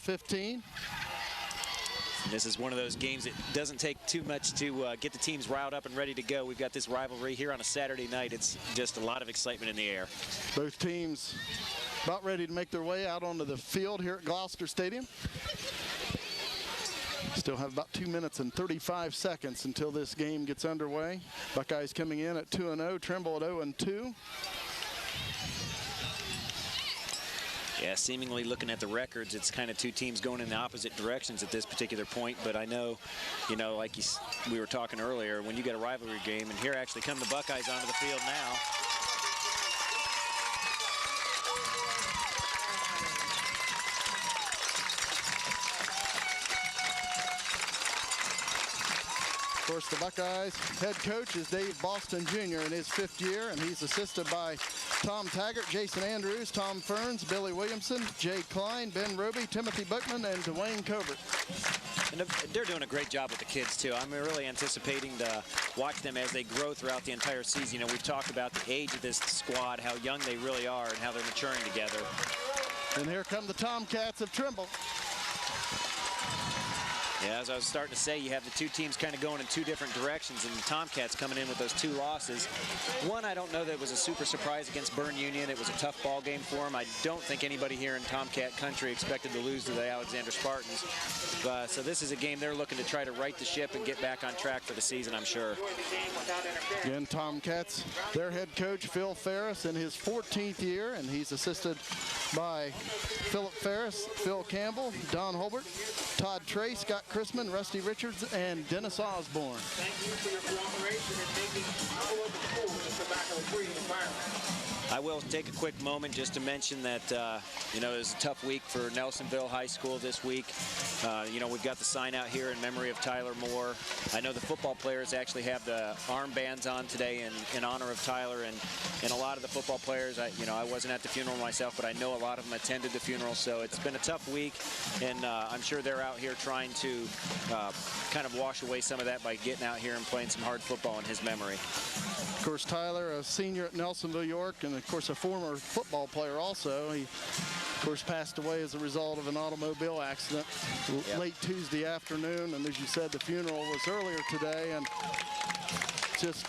15. And this is one of those games that doesn't take too much to get the teams riled up and ready to go. We've got this rivalry here on a Saturday night. It's just a lot of excitement in the air. Both teams about ready to make their way out onto the field here at Gloucester Stadium. Still have about 2 minutes and 35 seconds until this game gets underway. Buckeyes coming in at 2-0, Trimble at 0-2. Yeah, seemingly looking at the records, it's kind of two teams going in the opposite directions at this particular point. But I know, like we were talking earlier, when you get a rivalry game, and here actually come the Buckeyes onto the field now. Of course, the Buckeyes head coach is Dave Boston Jr. in his 5th year, and he's assisted by Tom Taggart, Jason Andrews, Tom Ferns, Billy Williamson, Jay Klein, Ben Roby, Timothy Bookman, and Dwayne Covert. And they're doing a great job with the kids, too. I'm really anticipating to watch them as they grow throughout the entire season. We've talked about the age of this squad, how young they really are, and how they're maturing together. And here come the Tomcats of Trimble. Yeah, as I was starting to say, you have the two teams kind of going in two different directions, and the Tomcats coming in with those 2 losses. One, I don't know that it was a super surprise against Bern Union. It was a tough ball game for them. I don't think anybody here in Tomcat country expected to lose to the Alexander Spartans. So this is a game they're looking to try to right the ship and get back on track for the season, I'm sure. Again, Tomcats, their head coach, Phil Ferris, in his 14th year, and he's assisted by Philip Ferris, Phil Campbell, Don Holbert, Todd Trey, Scott Chrisman, Rusty Richards, and Dennis Osborne. Thank you for your cooperation in making our local schools a tobacco-free environment. I will take a quick moment just to mention that, it was a tough week for Nelsonville High School this week. We've got the sign out here in memory of Tyler Moore. I know the football players actually have the armbands on today in honor of Tyler, and a lot of the football players, I wasn't at the funeral myself, but I know a lot of them attended the funeral, so it's been a tough week, and I'm sure they're out here trying to kind of wash away some of that by getting out here and playing some hard football in his memory. Of course, Tyler, a senior at Nelsonville-York, and of course a former football player also. He, of course, passed away as a result of an automobile accident late Tuesday afternoon, and as you said, the funeral was earlier today, and just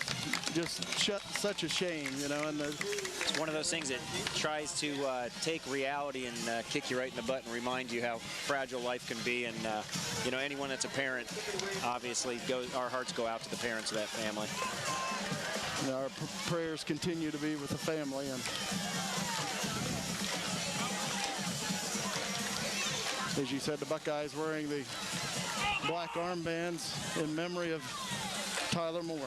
such a shame, And it's one of those things that tries to take reality and kick you right in the butt and remind you how fragile life can be. And anyone that's a parent, obviously, our hearts go out to the parents of that family. Our prayers continue to be with the family. And as you said, the Buckeyes wearing the black armbands in memory of Tyler Moore.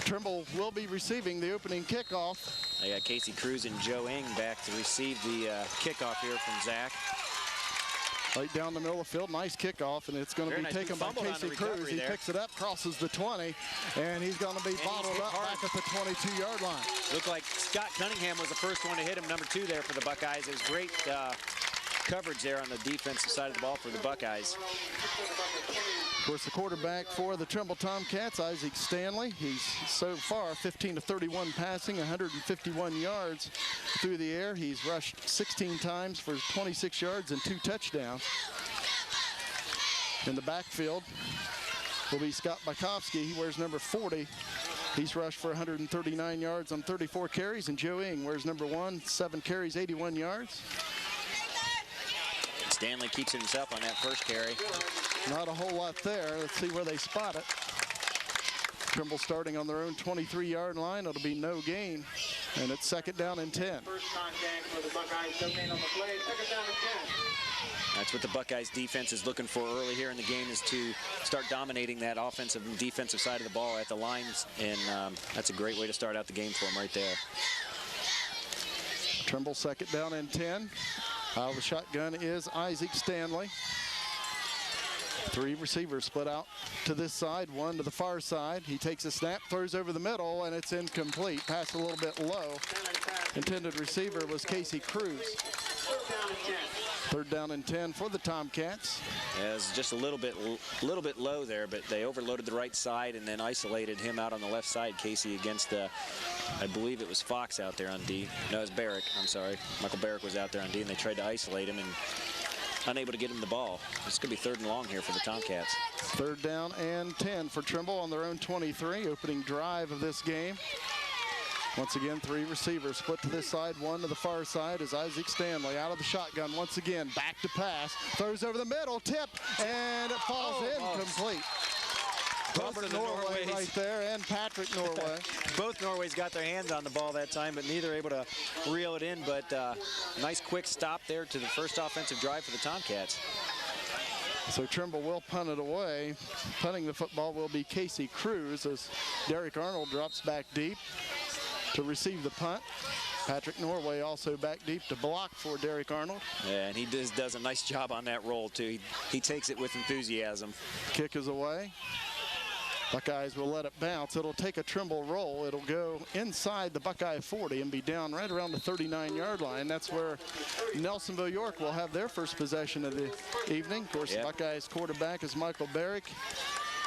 Trimble will be receiving the opening kickoff. I got Casey Cruz and Joe Ing back to receive the kickoff here from Zach. Right down the middle of the field, nice kickoff, and it's going to be taken by Casey Cruz. He picks it up, crosses the 20, and he's going to be bottled up back at the 22-yard line. Looked like Scott Cunningham was the first one to hit him, number 2 there for the Buckeyes. It was great coverage there on the defensive side of the ball for the Buckeyes. Of course, the quarterback for the Trimble Tomcats, Isaac Stanley. He's so far 15 of 31 passing, 151 yards through the air. He's rushed 16 times for 26 yards and 2 touchdowns. In the backfield will be Scott Bykowski. He wears number 40. He's rushed for 139 yards on 34 carries. And Joe Ing wears number 1, 7 carries, 81 yards. Stanley keeps it himself on that first carry. Not a whole lot there. Let's see where they spot it. Trimble starting on their own 23-yard line. It'll be no gain, and it's 2nd down and 10. First contact for the Buckeyes, no gain on the play, 2nd down and 10. That's what the Buckeyes defense is looking for early here in the game, is to start dominating that offensive and defensive side of the ball at the lines, and that's a great way to start out the game for them right there. Trimble 2nd down and 10. Out of the shotgun is Isaac Stanley. 3 receivers split out to this side, 1 to the far side. He takes a snap, throws over the middle, and it's incomplete. Passed a little bit low. Intended receiver was Casey Cruz. Third down and 10 for the Tomcats. Yeah, it was just a little bit low there, but they overloaded the right side and then isolated him out on the left side. Casey against, I believe it was Fox out there on D. No, it was Barrick. I'm sorry. Michael Barrick was out there on D, and they tried to isolate him and unable to get him the ball. It's going to be 3rd and long here for the Tomcats. 3rd down and 10 for Trimble on their own 23, opening drive of this game. Once again, 3 receivers split to this side, 1 to the far side as Isaac Stanley out of the shotgun once again. Back to pass, throws over the middle, tip, and it falls incomplete. Both Norway right there and Patrick Norway. Both Norways got their hands on the ball that time, but neither able to reel it in. But nice quick stop there to the first offensive drive for the Tomcats. So Trimble will punt it away. Punting the football will be Casey Cruz as Derek Arnold drops back deep to receive the punt. Patrick Norway also back deep to block for Derek Arnold. Yeah, and he does a nice job on that roll, too. He takes it with enthusiasm. Kick is away. Buckeyes will let it bounce. It'll take a Trimble roll. It'll go inside the Buckeye 40 and be down right around the 39-yard line. That's where Nelsonville-York will have their first possession of the evening. Of course, the Buckeyes quarterback is Michael Barrick.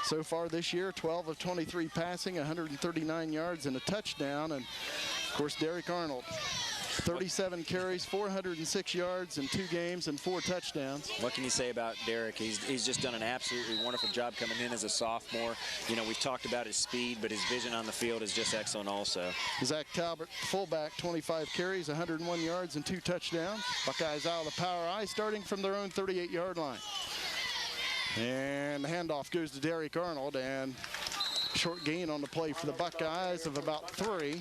So far this year, 12 of 23 passing, 139 yards and a touchdown. And, of course, Derek Arnold, 37 carries, 406 yards in 2 games and 4 touchdowns. What can you say about Derek? He's just done an absolutely wonderful job coming in as a sophomore. You know, we've talked about his speed, but his vision on the field is just excellent also. Zach Talbot, fullback, 25 carries, 101 yards and 2 touchdowns. Buckeyes out of the power I, starting from their own 38-yard line. And the handoff goes to Derek Arnold, and short gain on the play for the Buckeyes of about 3.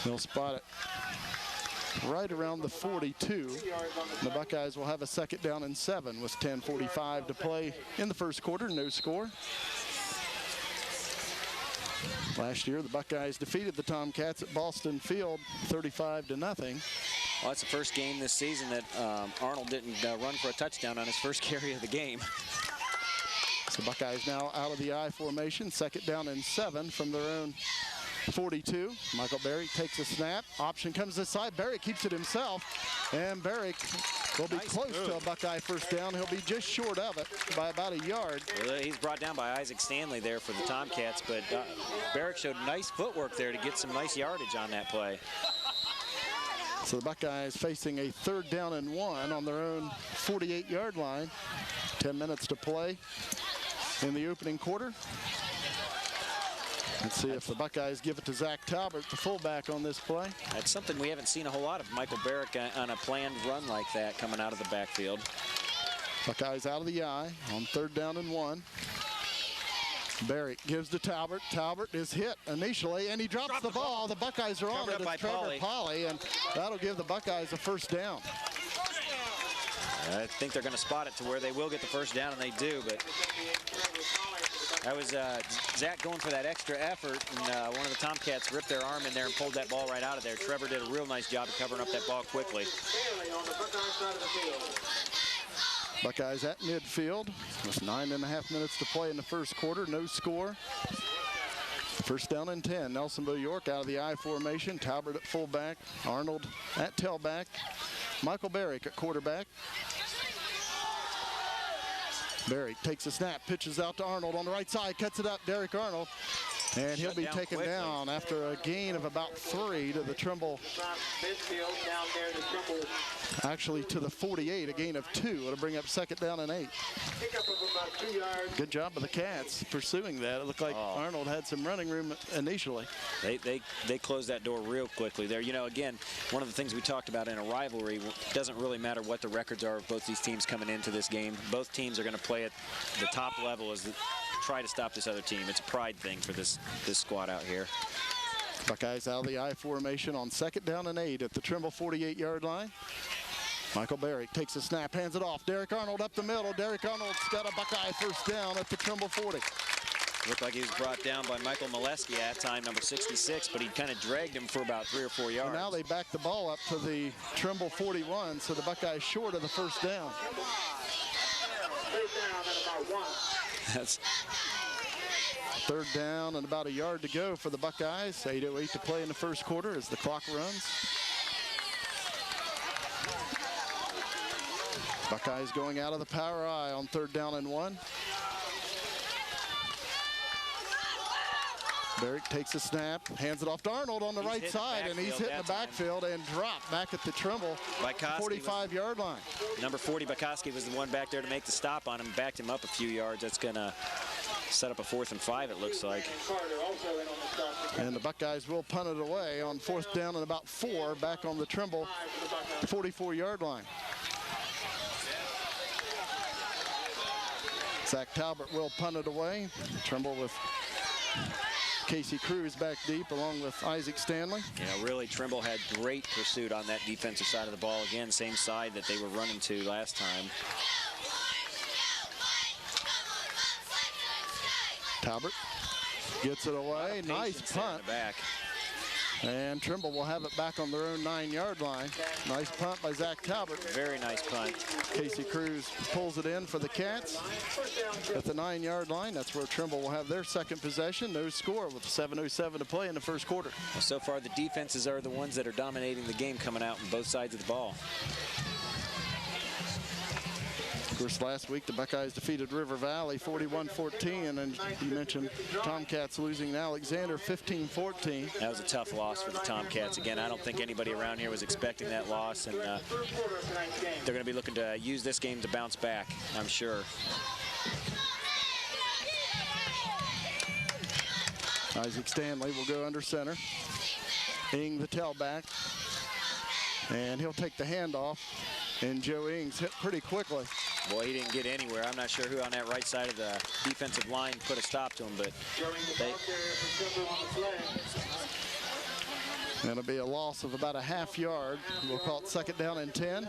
They'll spot it right around the 42. The Buckeyes will have a 2nd down and 7 with 10:45 to play in the first quarter. No score. Last year, the Buckeyes defeated the Tomcats at Boston Field 35-0. Well, that's the first game this season that Arnold didn't run for a touchdown on his first carry of the game. So Buckeyes now out of the I formation, 2nd down and 7 from their own 42. Michael Barrick takes a snap. Option comes this side. Barrick keeps it himself. And Barrick will be close to a Buckeye first down. He'll be just short of it by about a yard. Well, he's brought down by Isaac Stanley there for the Tomcats, but Barrick showed nice footwork there to get some nice yardage on that play. So the Buckeyes facing a 3rd down and 1 on their own 48-yard line. 10 minutes to play in the opening quarter. Let's see if the Buckeyes give it to Zach Talbot, the fullback, on this play. That's something we haven't seen a whole lot of Michael Barrick on a planned run like that coming out of the backfield. Buckeyes out of the I on 3rd down and 1. Barrick gives to Talbot. Talbot is hit initially, and he drops the ball. The Buckeyes are on it. It's Trevor Polly, and that'll give the Buckeyes a first down. I think they're going to spot it to where they will get the first down, and they do, but that was Zach going for that extra effort, and one of the Tomcats ripped their arm in there and pulled that ball right out of there. Trevor did a real nice job of covering up that ball quickly. Buckeyes at midfield with 9.5 minutes to play in the first quarter. No score. First down and 10. Nelsonville-York out of the I formation. Talbot at fullback. Arnold at tailback. Michael Barrick at quarterback. Barrick takes a snap, pitches out to Arnold on the right side, cuts it up. Derek Arnold, and he'll be taken down after a gain of about 3 to the Trimble. Actually to the 48, a gain of 2. It'll bring up 2nd down and 8. Good job of the Cats pursuing that. It looked like Arnold had some running room initially. They closed that door real quickly there. You know, again, one of the things we talked about in a rivalry, it doesn't really matter what the records are of both these teams coming into this game. Both teams are going to play at the top level as try to stop this other team. It's a pride thing for this squad out here. Buckeyes out of the I formation on 2nd down and 8 at the Trimble 48-yard line. Michael Barrick takes a snap, hands it off. Derek Arnold up the middle. Derek Arnold's got a Buckeye first down at the Trimble 40. Looked like he was brought down by Michael Molesky at time, number 66, but he kind of dragged him for about 3 or 4 yards. And now they back the ball up to the Trimble 41, so the Buckeyes short of the first down. That's 3rd down and about a yard to go for the Buckeyes. 8:08 to play in the first quarter as the clock runs. Buckeyes going out of the power I on 3rd down and 1. Barrick takes a snap, hands it off to Arnold on the right side, and he's hitting the backfield and dropped back at the Trimble 45-yard line. Number 40, Bukowski, was the one back there to make the stop on him, backed him up a few yards. That's going to set up a 4th and 5, it looks like. And the Buckeyes will punt it away on 4th down and about 4, back on the Trimble 44-yard line. Zach Talbot will punt it away. Trimble with Casey Cruz back deep along with Isaac Stanley. Yeah, really, Trimble had great pursuit on that defensive side of the ball. Again, same side that they were running to last time. Talbot gets it away. Nice punt. Back. And Trimble will have it back on their own 9-yard line. Nice punt by Zach Talbot. Very nice punt. Casey Cruz pulls it in for the Cats at the 9-yard line. That's where Trimble will have their second possession. No score with 7:07 to play in the first quarter. Well, so far, the defenses are the ones that are dominating the game coming out on both sides of the ball. Of course, last week the Buckeyes defeated River Valley 41-14, and you mentioned Tomcats losing to Alexander 15-14. That was a tough loss for the Tomcats. Again, I don't think anybody around here was expecting that loss, and they're going to be looking to use this game to bounce back, I'm sure. Isaac Stanley will go under center. Ing the tailback, and he'll take the handoff, and Joe Ings hit pretty quickly. Boy, he didn't get anywhere. I'm not sure who on that right side of the defensive line put a stop to him, but it'll be a loss of about a half yard. We'll call it 2nd down and 10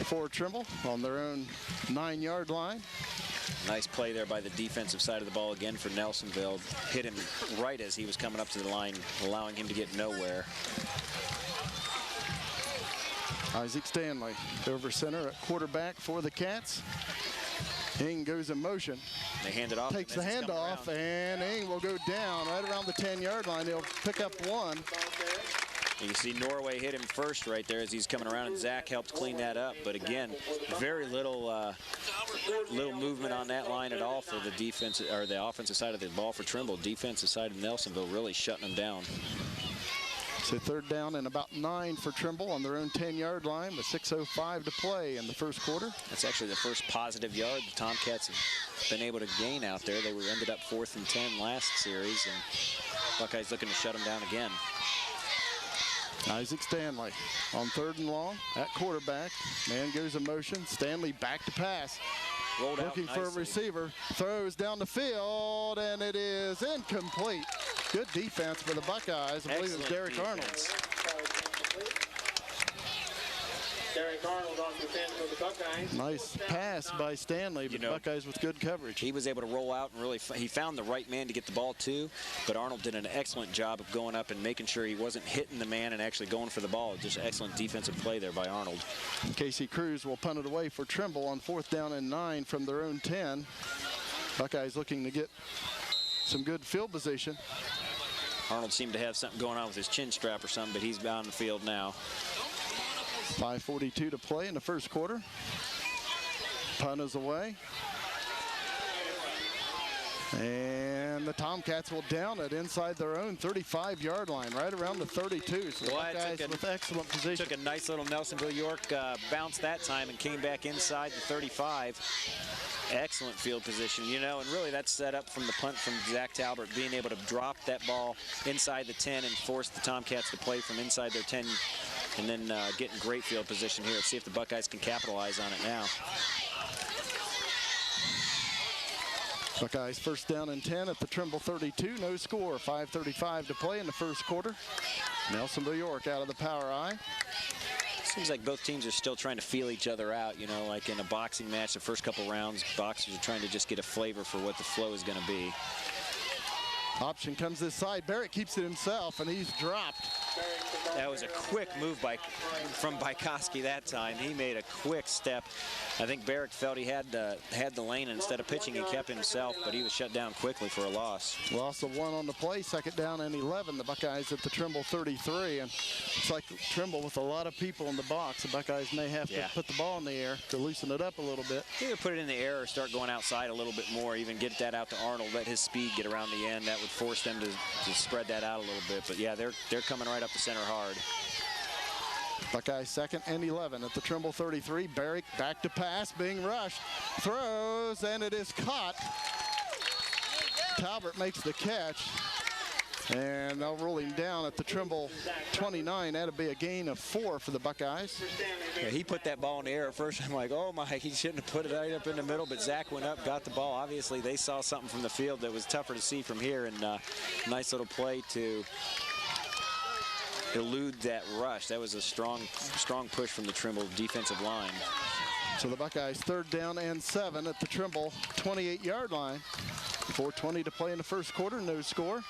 for Trimble on their own 9-yard line. Nice play there by the defensive side of the ball again for Nelsonville. Hit him right as he was coming up to the line, allowing him to get nowhere. Isaac Stanley over center at quarterback for the Cats. Ing goes in motion. They hand it off. Takes the handoff, and Ing will go down right around the 10-yard line. He'll pick up 1. You can see Norway hit him first right there as he's coming around, and Zach helped clean that up. But again, very little movement on that line at all for the defense or the offensive side of the ball for Trimble. Defensive side of Nelsonville really shutting them down. So 3rd down and about 9 for Trimble on their own 10-yard line with 6:05 to play in the first quarter. That's actually the first positive yard the Tomcats have been able to gain out there. They ended up 4th and 10 last series, and Buckeyes looking to shut them down again. Isaac Stanley on 3rd and long at quarterback. Man goes in motion. Stanley back to pass. Rolled out looking for a receiver. Throws down the field, and it is incomplete. Good defense for the Buckeyes. I believe it was Derek Arnold. Derek Arnold on defense for the Buckeyes. Nice pass by Stanley, but the Buckeyes with good coverage. He was able to roll out and really, he found the right man to get the ball to, but Arnold did an excellent job of going up and making sure he wasn't hitting the man and actually going for the ball. Just excellent defensive play there by Arnold. Casey Cruz will punt it away for Trimble on 4th down and 9 from their own 10. Buckeyes looking to get some good field position. Arnold seemed to have something going on with his chin strap or something, but he's on the field now. 5:42 to play in the first quarter. Punt is away. And the Tomcats will down it inside their own 35-yard line, right around the 32. So Well, Buckeyes with excellent position. Took a nice little Nelsonville-York bounce that time and came back inside the 35. Excellent field position, you know, and really that's set up from the punt from Zach Talbot, being able to drop that ball inside the 10 and force the Tomcats to play from inside their 10, and then getting great field position here. Let's see if the Buckeyes can capitalize on it now. Buckeyes 1st down and 10 at the Trimble 32. No score. 5:35 to play in the first quarter. Nelsonville-York out of the power I. Seems like both teams are still trying to feel each other out, you know, like in a boxing match, the first couple rounds, boxers are trying to just get a flavor for what the flow is going to be. Option comes this side. Barrett keeps it himself, and he's dropped That was a quick move from Bykowski that time. He made a quick step. I think Barrick felt he had the lane, and instead of pitching, he kept himself, but he was shut down quickly for a loss. Loss of 1 on the play, 2nd down and 11. The Buckeyes at the Trimble 33, and it's like Trimble with a lot of people in the box. The Buckeyes may have to put the ball in the air to loosen it up a little bit. Either put it in the air or start going outside a little bit more, even get that out to Arnold, let his speed get around the end. That would force them to spread that out a little bit. But yeah, they're coming right up the center hard. Buckeyes 2nd and 11 at the Trimble 33. Barrick back to pass, being rushed, throws, and it is caught. Talbert makes the catch, and they'll roll him down at the Trimble 29. That'll be a gain of 4 for the Buckeyes. Yeah, he put that ball in the air at first. I'm like, oh my, he shouldn't have put it right up in the middle, but Zach went up, got the ball. Obviously, they saw something from the field that was tougher to see from here, and nice little play to elude that rush. That was a strong push from the Trimble defensive line. So the Buckeyes 3rd down and 7 at the Trimble 28-yard line. 4:20 to play in the first quarter, no score.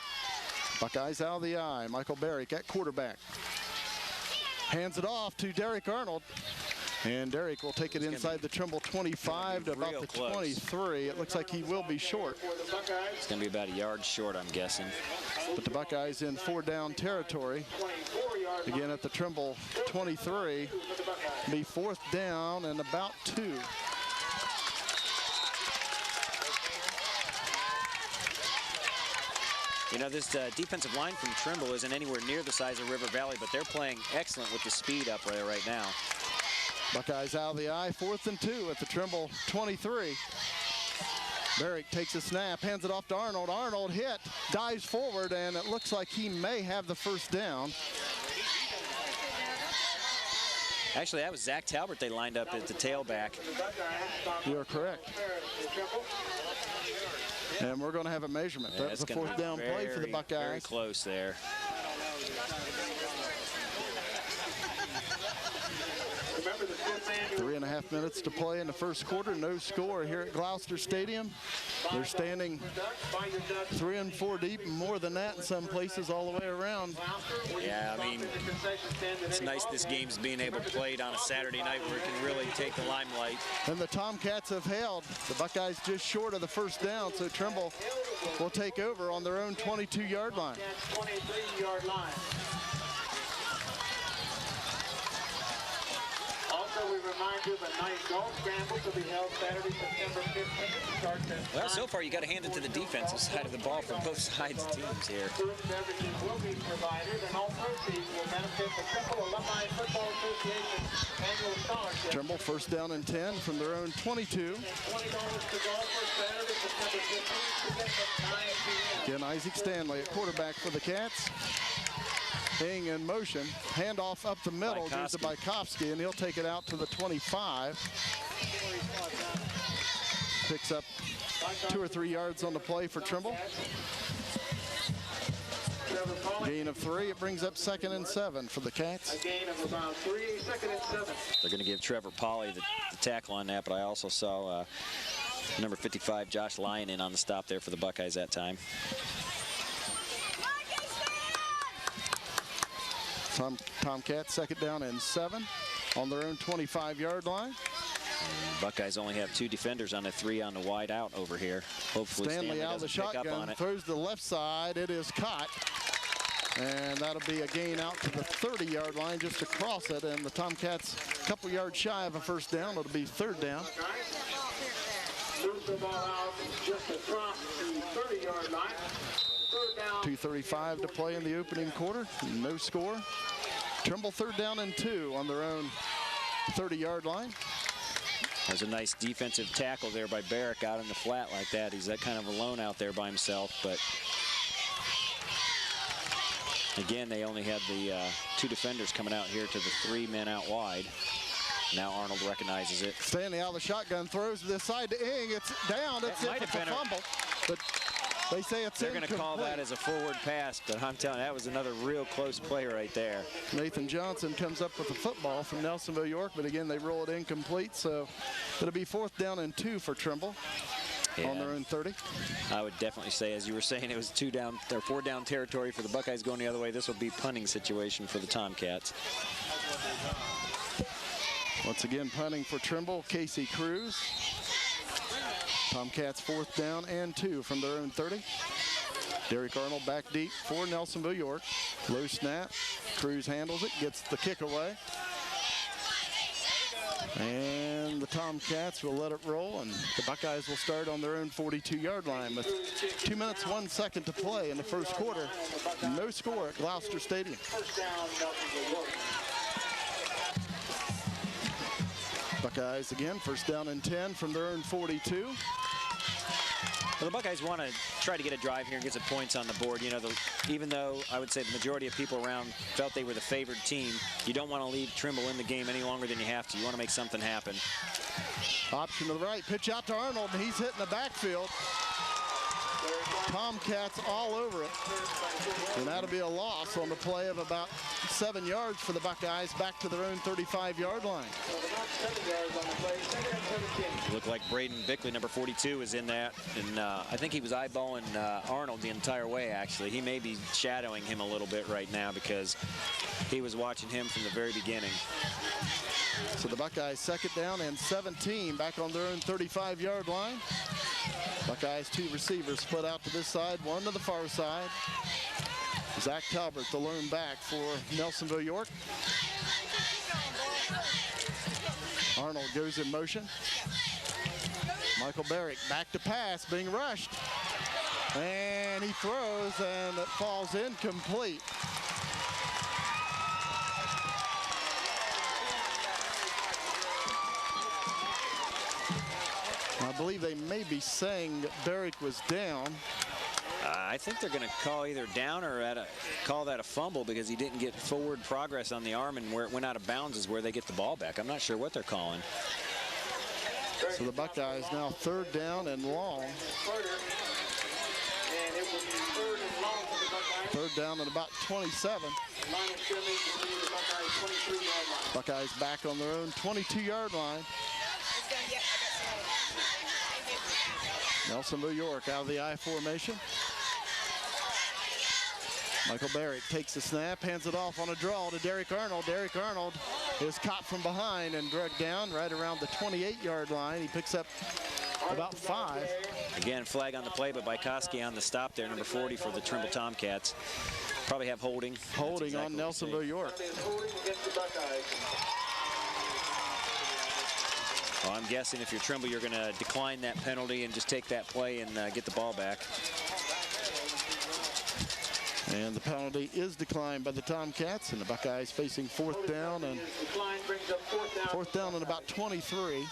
Buckeyes out of the eye. Michael Barrick at quarterback. Hands it off to Derek Arnold. And Derek will take it inside the Trimble 25 to about the 23. It looks like he will be short. It's going to be about a yard short, I'm guessing. But the Buckeyes in 4-down territory. Again at the Trimble 23. Be 4th down and about 2. You know, this defensive line from Trimble isn't anywhere near the size of River Valley, but they're playing excellent with the speed up there right now. Buckeyes out of the eye, 4th and 2 at the Trimble 23. Barrick takes a snap, hands it off to Arnold. Arnold hit, dives forward, and it looks like he may have the 1st down. Actually, that was Zach Talbert they lined up at the tailback. You're correct. And we're going to have a measurement. Yeah, that's a 4th down play for the Buckeyes. Very close there. Remember the 3.5 minutes to play in the first quarter. No score here at Gloucester Stadium. They're standing 3 and 4 deep, and more than that in some places all the way around. Yeah, I mean, it's nice this game's being able to play on a Saturday night where it can really take the limelight. And the Tomcats have held. The Buckeyes just short of the 1st down, so Trimble will take over on their own 22-yard line. 23-yard line. Also, we remind you of a night golf scramble to be held Saturday, September 15th. Well, so far you got to hand it to the defensive side of the ball from both sides of teams here. Food and beverages will be provided, and all proceeds will benefit the Trimble Alumni Football Association annual scholarship. Trimble 1st down and 10 from their own 22. $20 to golfers Saturday, September 15th, to get from 9 p.m. Again, Isaac Stanley at quarterback for the Cats. Ing in motion, handoff up the middle goes to Bykowski, and he'll take it out to the 25. Picks up 2 or 3 yards on the play for Trimble. Gain of 3. It brings up 2nd and 7 for the Cats. A gain of about 3, 2nd and 7. They're going to give Trevor Polly the tackle on that, but I also saw number 55, Josh Lyon, in on the stop there for the Buckeyes that time. Tomcats 2nd down and 7 on their own 25-yard line. And Buckeyes only have 2 defenders on the 3 on the wide out over here. Hopefully Stanley out of the shotgun, throws to the left side. It is caught. And that'll be a gain out to the 30-yard line just across it. And the Tomcats a couple yards shy of a 1st down. It'll be 3rd down. Moves the ball out just across the 30-yard line. 2:35 to play in the opening quarter. No score. Trimble 3rd down and 2 on their own 30-yard line. There's a nice defensive tackle there by Barrick out in the flat like that. He's that kind of alone out there by himself. But again, they only had the 2 defenders coming out here to the 3 men out wide. Now Arnold recognizes it. Stanley out of the shotgun, throws to this side to Ing. It's down. It's a fumble. But they say it's They're going to call that as a forward pass, but I'm telling you, that was another real close play right there. Nathan Johnson comes up with the football from Nelsonville-York, but again, they roll it incomplete, so it'll be 4th down and 2 for Trimble. on their own 30. I would definitely say, as you were saying, it was 2 down or 4 down territory for the Buckeyes going the other way. This will be punting situation for the Tomcats. Once again, punting for Trimble, Casey Cruz. Tomcats 4th down and 2 from their own 30. Derek Arnold back deep for Nelsonville-York. Low snap. Cruz handles it, gets the kick away. And the Tomcats will let it roll, and the Buckeyes will start on their own 42-yard line with 2 minutes, 1 second to play in the first quarter. No score at Gloucester Stadium. Buckeyes again, 1st down and 10 from their own 42. Well, the Buckeyes want to try to get a drive here and get some points on the board. You know, even though I would say the majority of people around felt they were the favored team, you don't want to leave Trimble in the game any longer than you have to. You want to make something happen. Option to the right, pitch out to Arnold, and he's hitting the backfield. Tomcats all over it. And that'll be a loss on the play of about 7 yards for the Buckeyes back to their own 35-yard line. Looked like Braden Bickley, number 42, is in that. And I think he was eyeballing Arnold the entire way, actually. He may be shadowing him a little bit right now because he was watching him from the very beginning. So the Buckeyes 2nd down and 17 back on their own 35-yard line. Buckeyes 2 receivers split out to this side, 1 to the far side. Zach Talbert, the lone back for Nelsonville-York. Arnold goes in motion. Michael Barrick back to pass, being rushed. And he throws, and it falls incomplete. I believe they may be saying that Barrick was down. I think they're going to call either down or call that a fumble because he didn't get forward progress on the arm, and where it went out of bounds is where they get the ball back. I'm not sure what they're calling. So the Buckeyes now 3rd down and long. 3rd down and about 27. Buckeyes back on their own 22-yard line. Nelsonville-York out of the I formation. Michael Barrick takes the snap, hands it off on a draw to Derek Arnold. Derek Arnold is caught from behind and dragged down right around the 28-yard line. He picks up about 5. Again, flag on the play, but Bykoski on the stop there, number 40 for the Trimble Tomcats. Probably have holding. Holding exactly on Nelsonville-York. Well, I'm guessing if you're Trimble, you're going to decline that penalty and just take that play and get the ball back. And the penalty is declined by the Tomcats, and the Buckeyes facing 4th down and 4th down and about 23.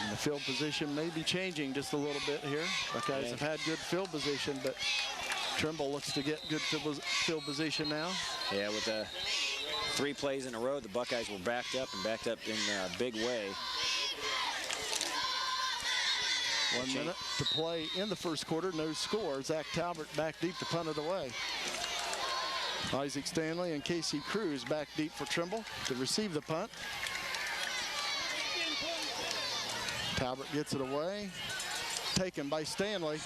And the field position may be changing just a little bit here. Buckeyes have had good field position, but Trimble looks to get good field position now. Yeah, with 3 plays in a row, the Buckeyes were backed up in a big way. 1 minute to play in the first quarter, no score. Zach Talbert back deep to punt it away. Isaac Stanley and Casey Cruz back deep for Trimble to receive the punt. Talbert gets it away, taken by Stanley,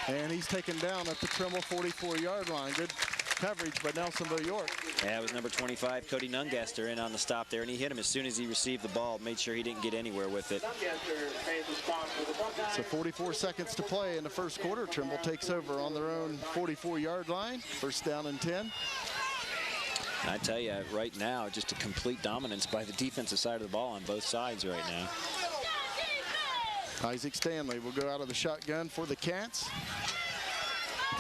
and he's taken down at the Trimble 44-yard line. Good coverage by Nelsonville-York. Yeah, it was number 25, Cody Nungaster, in on the stop there, and he hit him as soon as he received the ball, made sure he didn't get anywhere with it. So 44 seconds to play in the first quarter. Trimble takes over on their own 44-yard line. 1st down and 10. I tell you, right now, just a complete dominance by the defensive side of the ball on both sides right now. Isaac Stanley will go out of the shotgun for the Cats.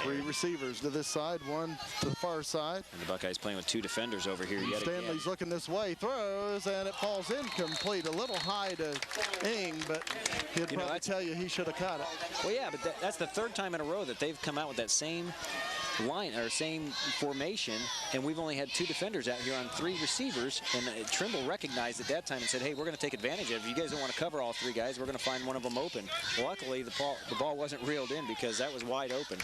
3 receivers to this side, 1 to the far side. And the Buckeyes playing with 2 defenders over here yet Stanley's again. looking this way, throws, and it falls incomplete. A little high to Ing, but he'd probably tell you he should have caught it. Well, yeah, but that's the 3rd time in a row that they've come out with that same line or same formation, and we've only had 2 defenders out here on 3 receivers, and Trimble recognized at that time and said, hey, we're going to take advantage of it. If you guys don't want to cover all 3 guys, we're going to find one of them open. Luckily, the ball wasn't reeled in because that was wide open.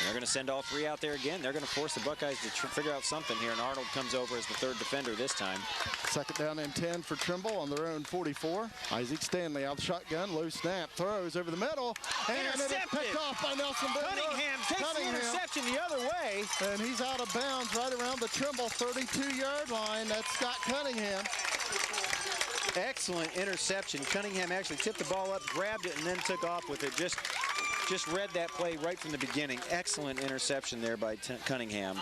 They're going to send all three out there again. They're going to force the Buckeyes to figure out something here, and Arnold comes over as the third defender this time. Second down and 10 for Trimble on their own 44. Isaac Stanley out shotgun, low snap, throws over the middle, and it is picked off by Nelsonville-York. Cunningham takes the interception the other way. And he's out of bounds right around the Trimble 32-yard line. That's Scott Cunningham. Excellent interception. Cunningham actually tipped the ball up, grabbed it, and then took off with it. Just read that play right from the beginning. Excellent interception there by Cunningham.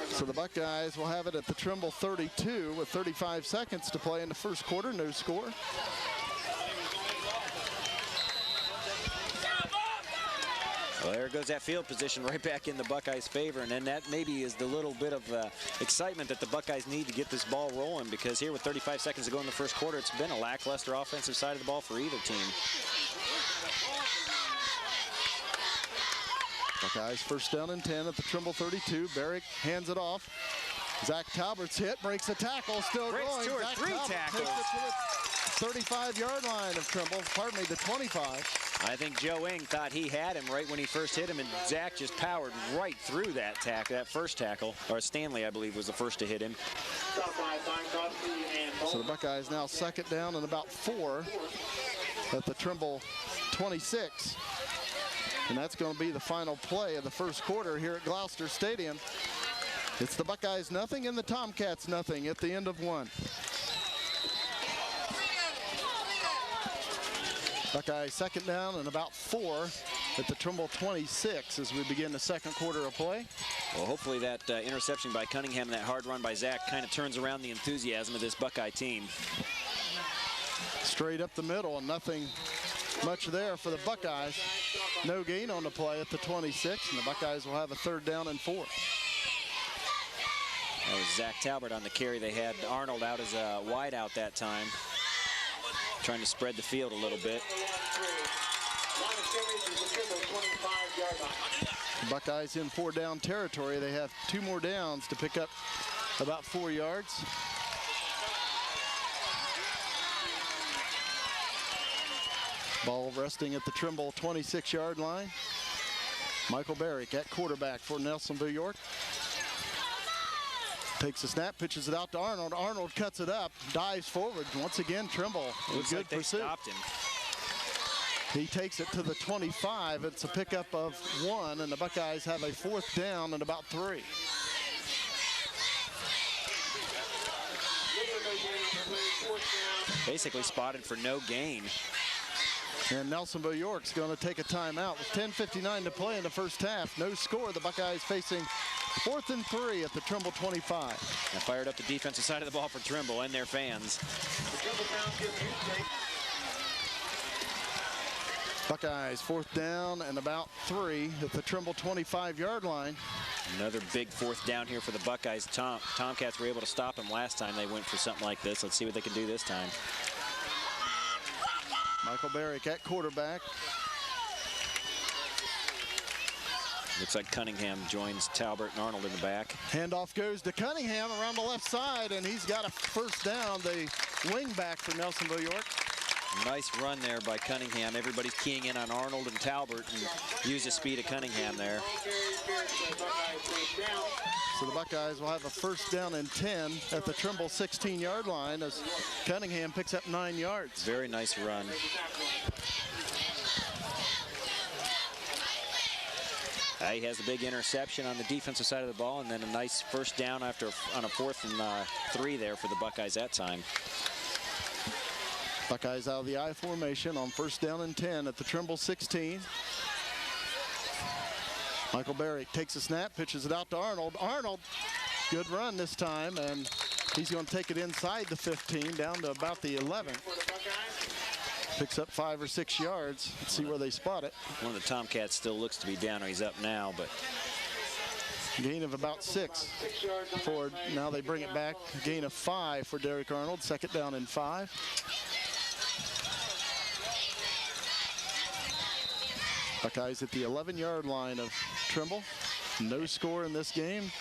So the Buckeyes will have it at the Trimble 32 with 35 seconds to play in the first quarter. No score. Well, there goes that field position right back in the Buckeyes' favor, and then that maybe is the little bit of excitement that the Buckeyes need to get this ball rolling, because here with 35 seconds to go in the first quarter, it's been a lackluster offensive side of the ball for either team. Buckeyes first down and 10 at the Trimble 32. Barrick hands it off. Zach Talbert's hit, breaks a tackle, still breaks going. Two or Zach three Talbert tackles. Takes it to the 35-yard line of Trimble, pardon me, the 25. I think Joe Ing thought he had him right when he first hit him, and Zach just powered right through that tackle, that first tackle. Or Stanley, I believe, was the first to hit him. So the Buckeyes now second down and about 4 at the Trimble 26. And that's going to be the final play of the first quarter here at Gloucester Stadium. It's the Buckeyes nothing and the Tomcats nothing at the end of one. Buckeyes second down and about 4 at the Trimble 26 as we begin the second quarter of play. Well, hopefully that interception by Cunningham and that hard run by Zach kind of turns around the enthusiasm of this Buckeye team. Straight up the middle and nothing much there for the Buckeyes. No gain on the play at the 26, and the Buckeyes will have a third down and 4. That was Zach Talbert on the carry. They had Arnold out as a wide out that time, trying to spread the field a little bit. The Buckeyes in 4-down territory. They have 2 more downs to pick up about 4 yards. Ball resting at the Trimble 26-yard line. Michael Barrick at quarterback for Nelsonville-York. Takes a snap, pitches it out to Arnold. Arnold cuts it up, dives forward. Once again, Trimble. Looks like they stopped him. He takes it to the 25. It's a pickup of 1, and the Buckeyes have a 4th down and about 3. Basically spotted for no gain. And Nelsonville-York's going to take a timeout with 10:59 to play in the first half. No score. The Buckeyes facing 4th and 3 at the Trimble 25. And fired up the defensive side of the ball for Trimble and their fans. Buckeyes 4th down and about 3 at the Trimble 25-yard line. Another big 4th down here for the Buckeyes. Tomcats were able to stop them last time they went for something like this. Let's see what they can do this time. Michael Barrick at quarterback. Looks like Cunningham joins Talbert and Arnold in the back. Handoff goes to Cunningham around the left side, and he's got a first down, the wingback for Nelsonville-York. Nice run there by Cunningham. Everybody's keying in on Arnold and Talbert, and use the speed of Cunningham there. So the Buckeyes will have a first down and 10 at the Trimble 16-yard line as Cunningham picks up 9 yards. Very nice run. He has a big interception on the defensive side of the ball, and then a nice first down on a 4th and 3 there for the Buckeyes that time. Buckeyes out of the I formation on first down and 10 at the Trimble 16. Michael Barrick takes a snap, pitches it out to Arnold. Arnold, good run this time, and he's going to take it inside the 15 down to about the 11. Picks up 5 or 6 yards. Let's see where they spot it. One of the Tomcats still looks to be down, or he's up now, but gain of about 6 forward. Now they bring it back. A gain of 5 for Derek Arnold. Second down and 5. Buckeyes at the 11-yard line of Trimble. No score in this game.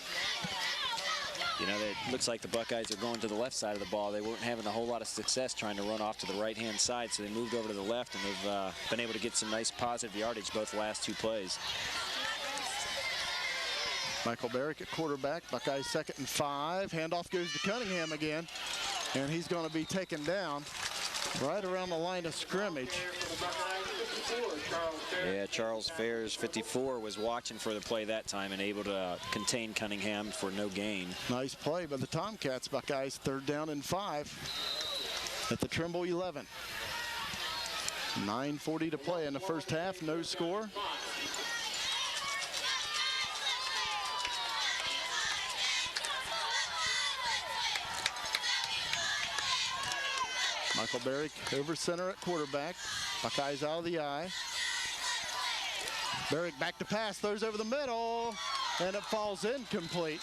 You know, it looks like the Buckeyes are going to the left side of the ball. They weren't having a whole lot of success trying to run off to the right-hand side, so they moved over to the left, and they've been able to get some nice positive yardage both last 2 plays. Michael Barrick at quarterback. Buckeyes 2nd and 5. Handoff goes to Cunningham again, and he's going to be taken down right around the line of scrimmage. Yeah, Charles Fairs, 54, was watching for the play that time and able to contain Cunningham for no gain. Nice play by the Tomcats. Buckeyes 3rd down and 5 at the Trimble 11. 9:40 to play in the first half. No score. Michael Barrick over center at quarterback. Buckeyes out of the eye. Barrick back to pass, throws over the middle, and it falls incomplete.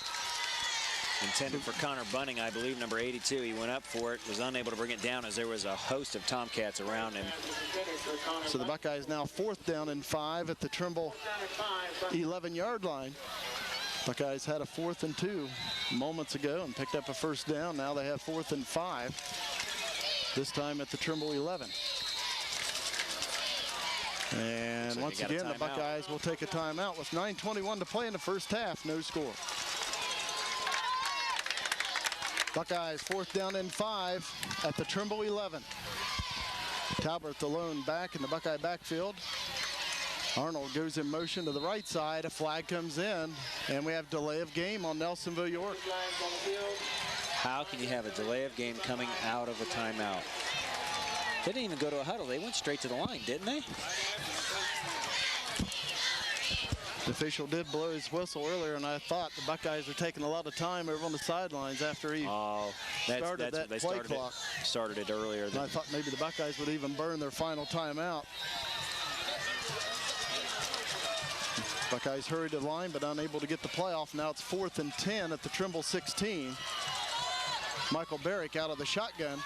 Intended for Connor Bunning, I believe, number 82. He went up for it, was unable to bring it down as there was a host of Tomcats around him. So the Buckeyes now 4th down and 5 at the Trimble 11-yard line. Buckeyes had a 4th and 2 moments ago and picked up a 1st down. Now they have 4th and 5, this time at the Trimble 11. And like once again, the Buckeyes will take a timeout with 9:21 to play in the first half. No score. Buckeyes 4th down and 5 at the Trimble 11. Talbert the lone back in the Buckeye backfield. Arnold goes in motion to the right side. A flag comes in, and we have delay of game on Nelsonville-York. How can you have a delay of game coming out of a timeout? They didn't even go to a huddle. They went straight to the line, didn't they? The official did blow his whistle earlier, and I thought the Buckeyes were taking a lot of time over on the sidelines after he started that play clock. Started it earlier. And I thought maybe the Buckeyes would even burn their final timeout. Buckeyes hurried to the line, but unable to get the play off. Now it's 4th and 10 at the Trimble 16. Michael Barrick out of the shotgun.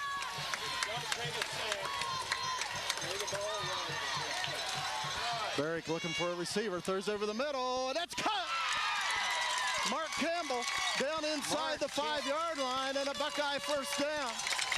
Barrick looking for a receiver, throws over the middle, and that's cut! Mark Campbell down inside the 5-yard line, and a Buckeye 1st down.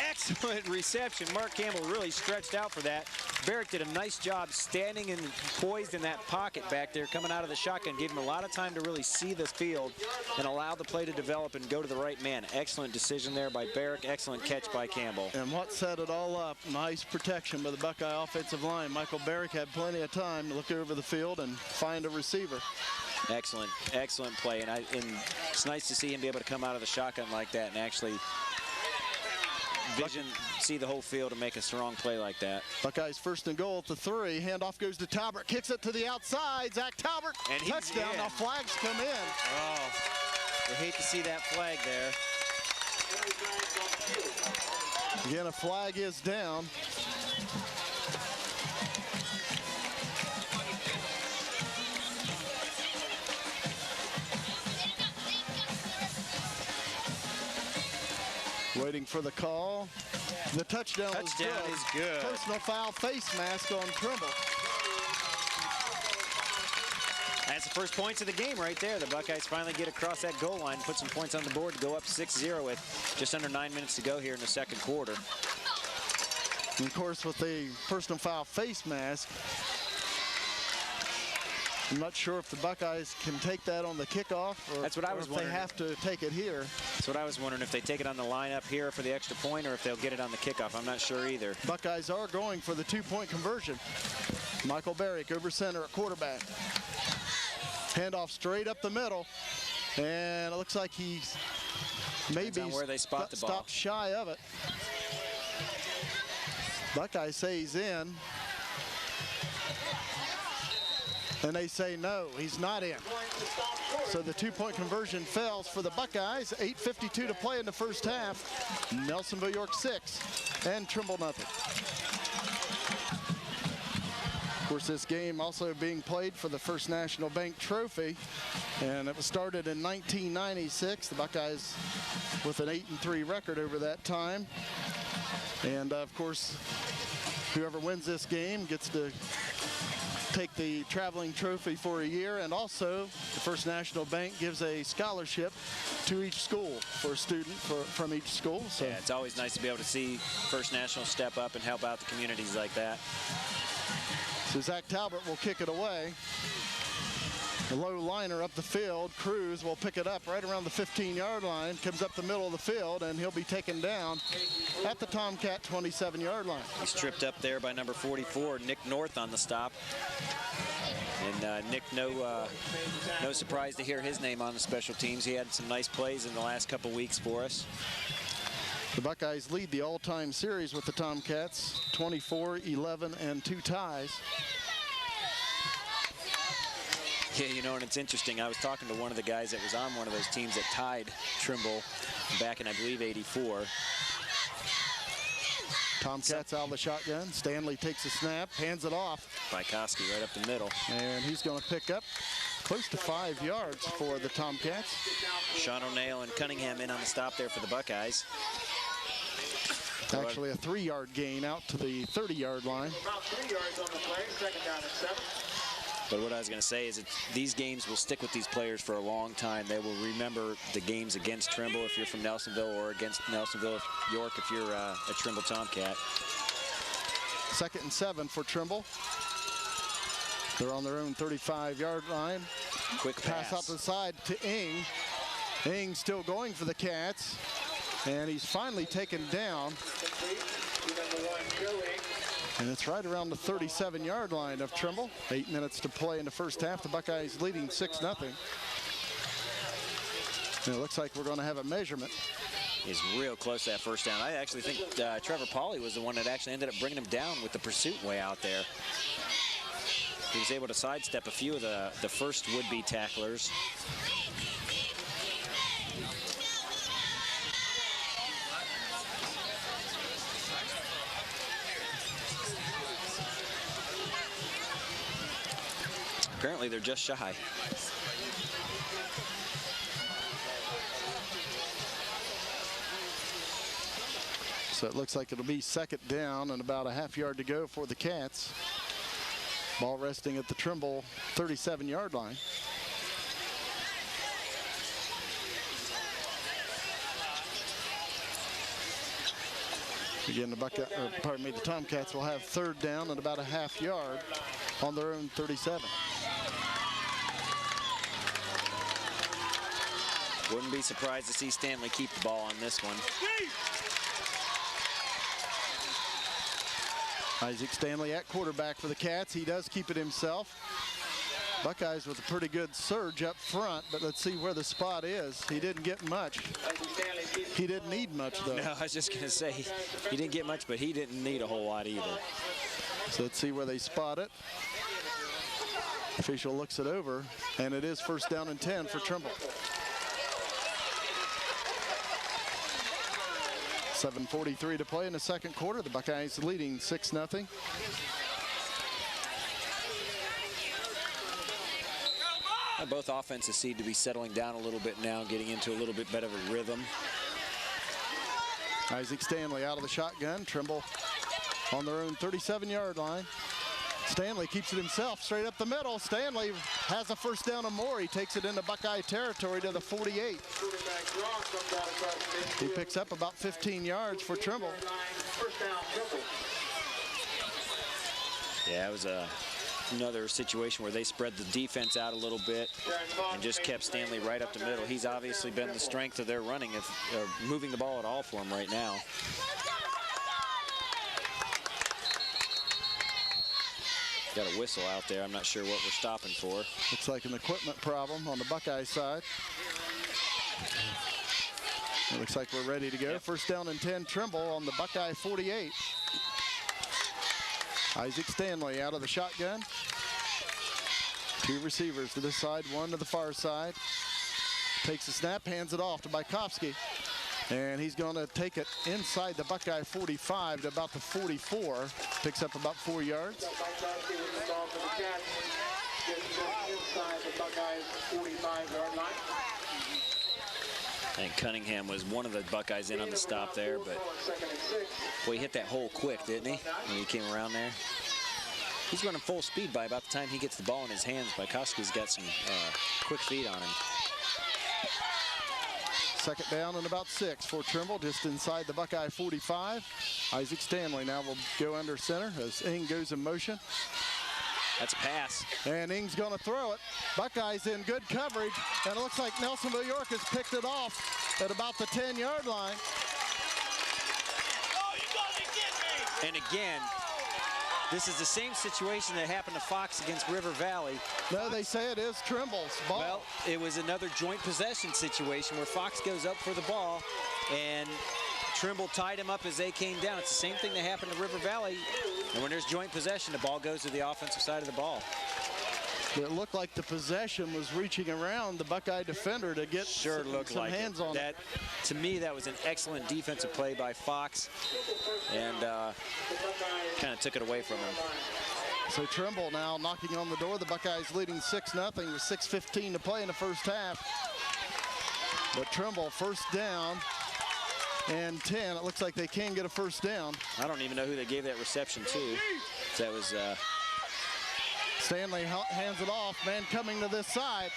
Excellent reception. Mark Campbell really stretched out for that. Barrick did a nice job standing and poised in that pocket back there, coming out of the shotgun, gave him a lot of time to really see the field and allow the play to develop and go to the right man. Excellent decision there by Barrick. Excellent catch by Campbell. And what set it all up, nice protection by the Buckeye offensive line. Michael Barrick had plenty of time to look over the field and find a receiver. Excellent, excellent play. And it's nice to see him be able to come out of the shotgun like that and actually see the whole field and make a strong play like that. Buckeyes 1st and goal at the 3. Handoff goes to Talbert, kicks it to the outside. Zach Talbert, and touchdown. Now flags come in. Oh, we hate to see that flag there. Again, a flag is down. Waiting for the call. The touchdown is good. Personal foul face mask on Trimble. That's the first points of the game right there. The Buckeyes finally get across that goal line, put some points on the board to go up 6-0 with just under 9 minutes to go here in the 2nd quarter. And of course, with the personal foul face mask, I'm not sure if the Buckeyes can take that on the kickoff or, that's what I was wondering. They have to take it here. That's what I was wondering, if they take it on the line up here for the extra point or if they'll get it on the kickoff. I'm not sure either. Buckeyes are going for the 2-point conversion. Michael Barrick over center at quarterback. Handoff straight up the middle. And it looks like he's maybe where they spot the ball. Stopped shy of it. Buckeyes say he's in. And they say no, he's not in. So the 2-point conversion fails for the Buckeyes. 8:52 to play in the first half. Nelsonville-York 6 and Trimble nothing. Of course, this game also being played for the First National Bank Trophy, and it was started in 1996. The Buckeyes with an 8-3 record over that time. And of course, whoever wins this game gets to take the traveling trophy for a year, and also the First National Bank gives a scholarship to each school for a student from each school. So yeah, it's always nice to be able to see First National step up and help out the communities like that. So Zach Talbot will kick it away. The low liner up the field. Cruz will pick it up right around the 15-yard line, comes up the middle of the field, and he'll be taken down at the Tomcat 27-yard line. He's tripped up there by number 44, Nick North, on the stop. And Nick, no surprise to hear his name on the special teams. He had some nice plays in the last couple weeks for us. The Buckeyes lead the all-time series with the Tomcats, 24, 11, and 2 ties. Yeah, you know, and it's interesting. I was talking to one of the guys that was on one of those teams that tied Trimble back in, I believe, '84. Tomcats out of the shotgun. Stanley takes a snap, hands it off. Bykowski right up the middle. And he's going to pick up close to 5 yards for the Tomcats. Sean O'Neill and Cunningham in on the stop there for the Buckeyes. Actually a 3-yard gain out to the 30-yard line. About 3 yards on the play, 2nd down and 7. But what I was going to say is that these games will stick with these players for a long time. They will remember the games against Trimble if you're from Nelsonville, or against Nelsonville-York if you're a Trimble Tomcat. 2nd and 7 for Trimble. They're on their own 35-yard line. Quick pass out the side to Ing. Ing still going for the Cats. And he's finally taken down. And it's right around the 37-yard line of Trimble. 8 minutes to play in the first half. The Buckeyes leading 6-0. It looks like we're going to have a measurement. He's real close to that first down. I actually think Trevor Pauly was the one that actually ended up bringing him down with the pursuit way out there. He was able to sidestep a few of the first would-be tacklers. Apparently they're just shy. So it looks like it'll be 2nd down and about a half-yard to go for the Cats. Ball resting at the Trimble 37-yard line. Again, the Tomcats will have 3rd down and about a half-yard on their own 37. Wouldn't be surprised to see Stanley keep the ball on this one. Isaac Stanley at quarterback for the Cats. He does keep it himself. Buckeyes with a pretty good surge up front, but let's see where the spot is. He didn't get much. He didn't need much, though. No, I was just going to say, he didn't get much, but he didn't need a whole lot either. So let's see where they spot it. Official looks it over, and it is 1st down and 10 for Trimble. 7:43 to play in the 2nd quarter. The Buckeyes leading 6-0. Both offenses seem to be settling down a little bit now, getting into a little bit better of a rhythm. Isaac Stanley out of the shotgun. Trimble on their own 37-yard line. Stanley keeps it himself straight up the middle. Stanley has a 1st down or more. He takes it into Buckeye territory to the 48. He picks up about 15 yards for Trimble. Yeah, it was another situation where they spread the defense out a little bit and just kept Stanley right up the middle. He's obviously been the strength of their running, moving the ball at all for him right now. Got a whistle out there. I'm not sure what we're stopping for. Looks like an equipment problem on the Buckeye side. It looks like we're ready to go. Yep. 1st down and 10, Trimble on the Buckeye 48. Isaac Stanley out of the shotgun. 2 receivers to this side, 1 to the far side. Takes the snap, hands it off to Bykowski. And he's going to take it inside the Buckeye 45 to about the 44. Picks up about 4 yards. And Cunningham was one of the Buckeyes in on the stop there, but boy, he hit that hole quick, didn't he, when he came around there? He's running full speed by about the time he gets the ball in his hands. Bykowski's got some quick feet on him. 2nd down and about 6 for Trimble, just inside the Buckeye 45. Isaac Stanley now will go under center as Ing goes in motion. That's a pass. And Ing's going to throw it. Buckeyes in good coverage. And it looks like Nelsonville-York has picked it off at about the 10-yard line. And again, this is the same situation that happened to Fox against River Valley. No, they say it is Trimble's ball. Well, it was another joint possession situation where Fox goes up for the ball, and Trimble tied him up as they came down. It's the same thing that happened to River Valley. And when there's joint possession, the ball goes to the offensive side of the ball. It looked like the possession was reaching around the Buckeye defender to get some hands on it. To me, that was an excellent defensive play by Fox, and kind of took it away from him. So Trimble now knocking on the door. The Buckeyes leading 6-0 with 6:15 to play in the first half. But Trimble first down and 10. It looks like they can get a first down. I don't even know who they gave that reception to. That was Stanley hands it off. Man coming to this side.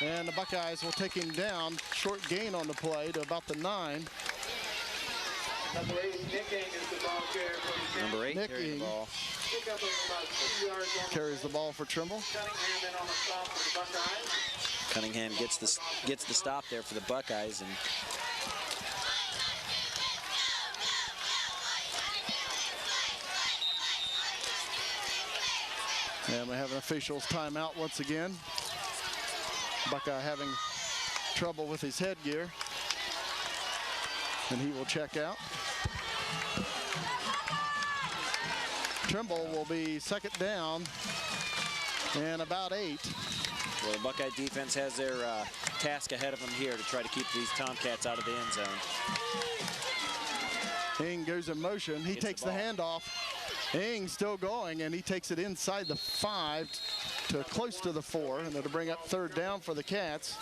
And the Buckeyes will take him down. Short gain on the play to about the 9. Number 8, Nick Ing is the ball carrier for the number 8 Nick carrying Ing the ball. Carries the ball for Trimble. Cunningham in on the stop for the Buckeyes. Cunningham gets the stop there for the Buckeyes, and and we have an official's timeout once again. Buckeye having trouble with his headgear, and he will check out. Trimble will be second down and about 8. well, the Buckeye defense has their task ahead of them here to try to keep these Tomcats out of the end zone. Ing goes in motion. He takes the handoff. Ing still going, and he takes it inside the 5 to close to the 4, and it'll bring up third down for the Cats.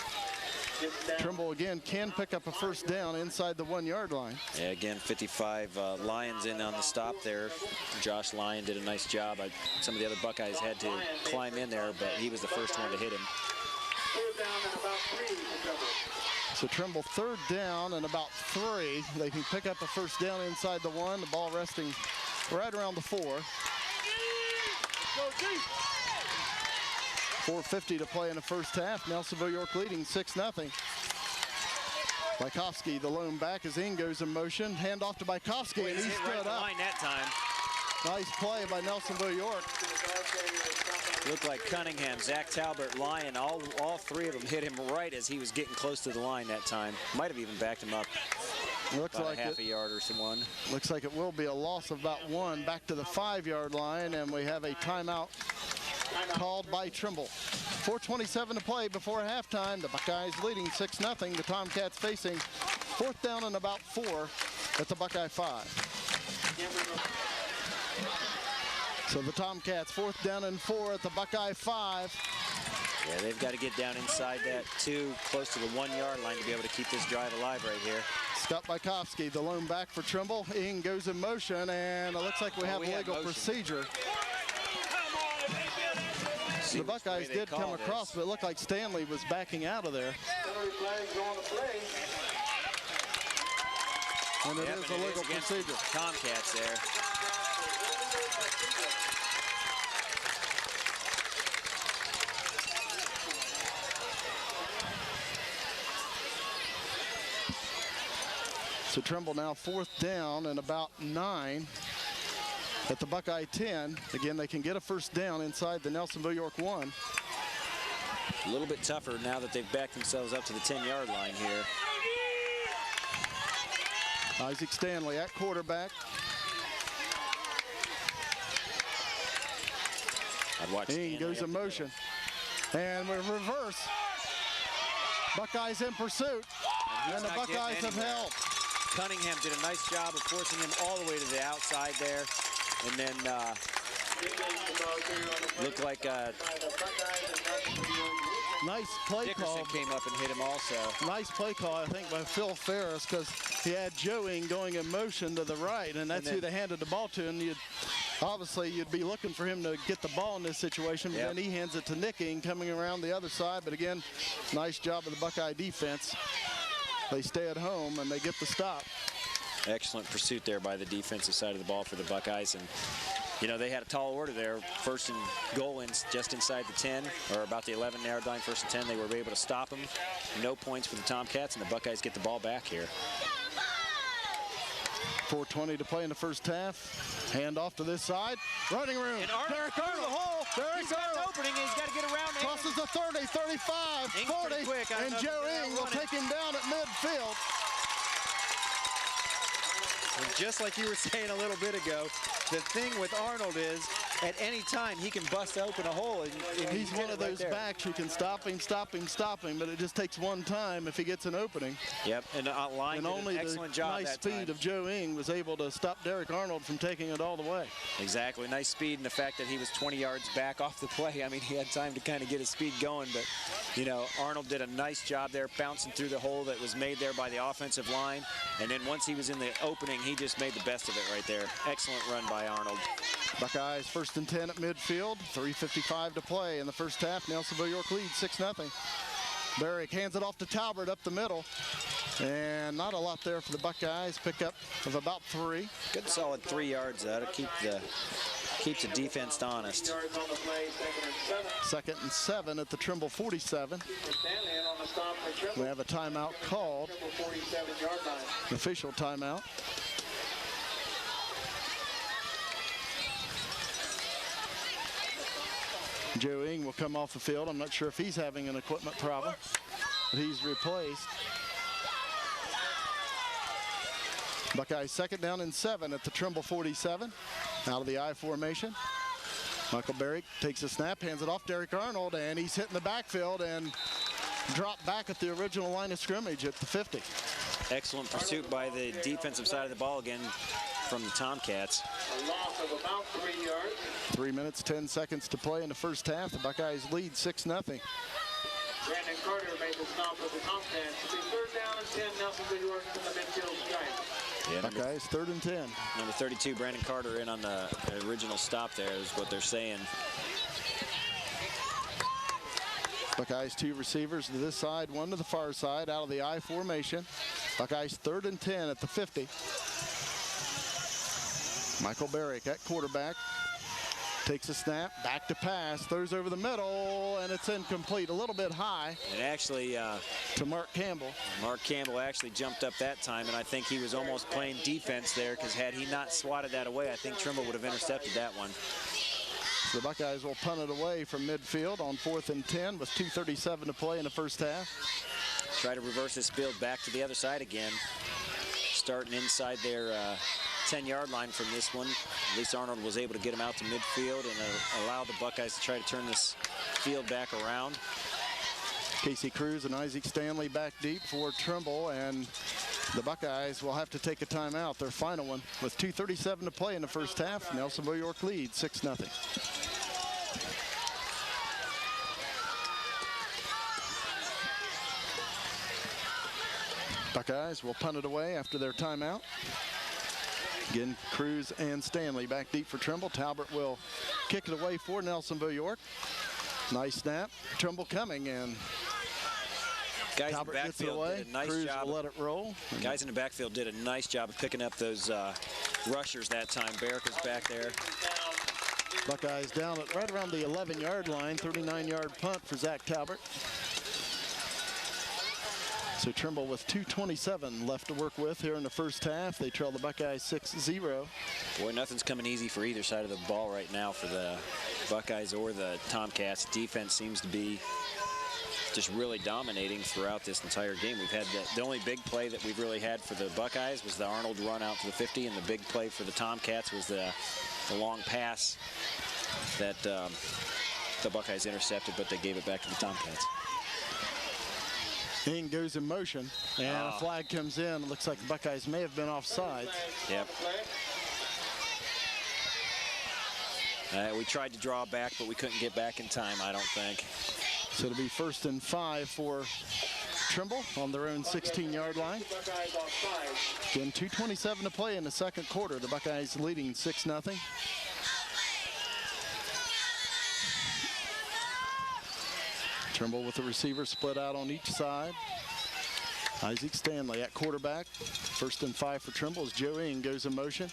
Trimble again can pick up a first down inside the 1-yard line. Yeah, again, 55 Lions in on the stop there. Josh Lyon did a nice job. Some of the other Buckeyes had to climb in there, but he was the first one to hit him. So Trimble third down and about 3. They can pick up a first down inside the 1. The ball resting right around the 4. 4:50 to play in the first half. Nelsonville-York leading 6-0. Bykowski, the lone back, as Ing goes in motion. Hand off to Bykowski, and he stood up. Line that time. Nice play by Nelsonville-York. Looked like Cunningham, Zach Talbert, Lyon, all 3 of them hit him right as he was getting close to the line that time. Might have even backed him up. Looks about like a half a yard or one. Looks like it will be a loss of about 1 back to the 5-yard line, and we have a timeout called by Trimble. 4:27 to play before halftime. The Buckeyes leading 6-0. The Tomcats facing fourth down and about 4 at the Buckeye 5. So the Tomcats fourth down and 4 at the Buckeye 5. Yeah, they've got to get down inside that 2, close to the 1-yard line to be able to keep this drive alive right here. Scott Bykowski, the lone back for Trimble. Ing goes in motion, and it looks like we have legal procedure. The Buckeyes did come across, but it looked like Stanley was backing out of there. And it is a legal procedure. Tomcats there. So Trimble now fourth down and about 9 at the Buckeye 10. Again, they can get a first down inside the Nelsonville-York 1. A little bit tougher now that they've backed themselves up to the 10-yard line here. Isaac Stanley at quarterback. Ing goes in motion. And we reverse. Buckeyes in pursuit. And the Buckeyes have held. Cunningham did a nice job of forcing him all the way to the outside there. And then looked like nice play Dickerson call. Came up and hit him also. Nice play call, I think, by Phil Ferris, because he had Joe Ing going in motion to the right, and that's who they handed the ball to. And obviously, you'd be looking for him to get the ball in this situation, but then he hands it to Nick Ing coming around the other side. But again, nice job of the Buckeye defense. They stay at home, and they get the stop. Excellent pursuit there by the defensive side of the ball for the Buckeyes. And you know, they had a tall order there, first and goal just inside the 10, or about the 11-yard line, first and 10. They were able to stop them. No points for the Tomcats, and the Buckeyes get the ball back here. 4:20 to play in the first half. Hand off to this side. Running room. And Arnold through the hole. He's got an opening. He's got to get around it. Crosses the 30, 35, 40, quick. and Joe Ing will take him down at midfield. And just like you were saying a little bit ago, the thing with Arnold is at any time he can bust open a hole. And he's one of those backs who can stop him, but it just takes one time if he gets an opening. Yep, and line did an excellent job nice that speed time. of Joe Ing was able to stop Derek Arnold from taking it all the way. Exactly, nice speed, and the fact that he was 20 yards back off the play. I mean, he had time to kind of get his speed going, but, you know, Arnold did a nice job there, bouncing through the hole that was made there by the offensive line, and then once he was in the opening, he just made the best of it right there. Excellent run by Arnold. Buckeyes first and 10 at midfield. 3:55 to play in the first half. Nelsonville-York leads 6-0. Barrick hands it off to Talbert up the middle. And not a lot there for the Buckeyes. Pickup of about 3. Good solid 3 yards there to keep the defense honest. Second and 7 at the Trimble 47. We have a timeout called. An official timeout. Joe Ing will come off the field. I'm not sure if he's having an equipment problem, but he's replaced. Buckeyes second down and 7 at the Trimble 47. Out of the I formation. Michael Barrick takes a snap, hands it off Derek Arnold, and he's hitting the backfield and dropped back at the original line of scrimmage at the 50. Excellent pursuit by the defensive side of the ball again from the Tomcats. A loss of about 3 yards. 3 minutes, 10 seconds to play in the first half. The Buckeyes lead 6-0. Brandon Carter made the stop with the Tomcats. It's a third down and 10, Nelsonville-York from the midfield stripe. Yeah, Buckeyes third and 10. Number 32, Brandon Carter, in on the original stop there is what they're saying. Buckeyes 2 receivers to this side, 1 to the far side out of the I formation. Buckeyes third and 10 at the 50. Michael Barrick at quarterback. Takes a snap, back to pass, throws over the middle, and it's incomplete. A little bit high. And actually, to Mark Campbell. Mark Campbell actually jumped up that time, and I think he was almost playing defense there, because had he not swatted that away, I think Trimble would have intercepted that one. The Buckeyes will punt it away from midfield on 4th and 10 with 2:37 to play in the first half. Try to reverse this field back to the other side again. Starting inside their 10-yard line from this one. At least Arnold was able to get him out to midfield and allow the Buckeyes to try to turn this field back around. Casey Cruz and Isaac Stanley back deep for Trimble, and the Buckeyes will have to take a timeout, their final one, with 2:37 to play in the first half. Nelsonville-York leads 6-0. Buckeyes will punt it away after their timeout. Again, Cruz and Stanley back deep for Trimble. Talbert will kick it away for Nelsonville-York. Nice snap. Trimble coming, and Guys Talbert in the gets it backfield away. did a nice Cruz job. will let it roll. Guys in the backfield did a nice job of picking up those rushers that time. Barrick was back there. Buckeyes down at right around the 11-yard line. 39-yard punt for Zach Talbert. So Trimble with 2:27 left to work with here in the first half. They trail the Buckeyes 6-0. Boy, nothing's coming easy for either side of the ball right now for the Buckeyes or the Tomcats. Defense seems to be just really dominating throughout this entire game. We've had the only big play that we've really had for the Buckeyes was the Arnold run out to the 50, and the big play for the Tomcats was the long pass that the Buckeyes intercepted, but they gave it back to the Tomcats. Ing goes in motion, and a flag comes in. It looks like the Buckeyes may have been offside. Yep. We tried to draw back, but we couldn't get back in time, I don't think. So it'll be 1st and 5 for Trimble on their own 16-yard line. Again, 2:27 to play in the second quarter. The Buckeyes leading 6-0. Trimble with the receiver split out on each side. Isaac Stanley at quarterback. 1st and 5 for Trimble as Joe Ing goes in motion.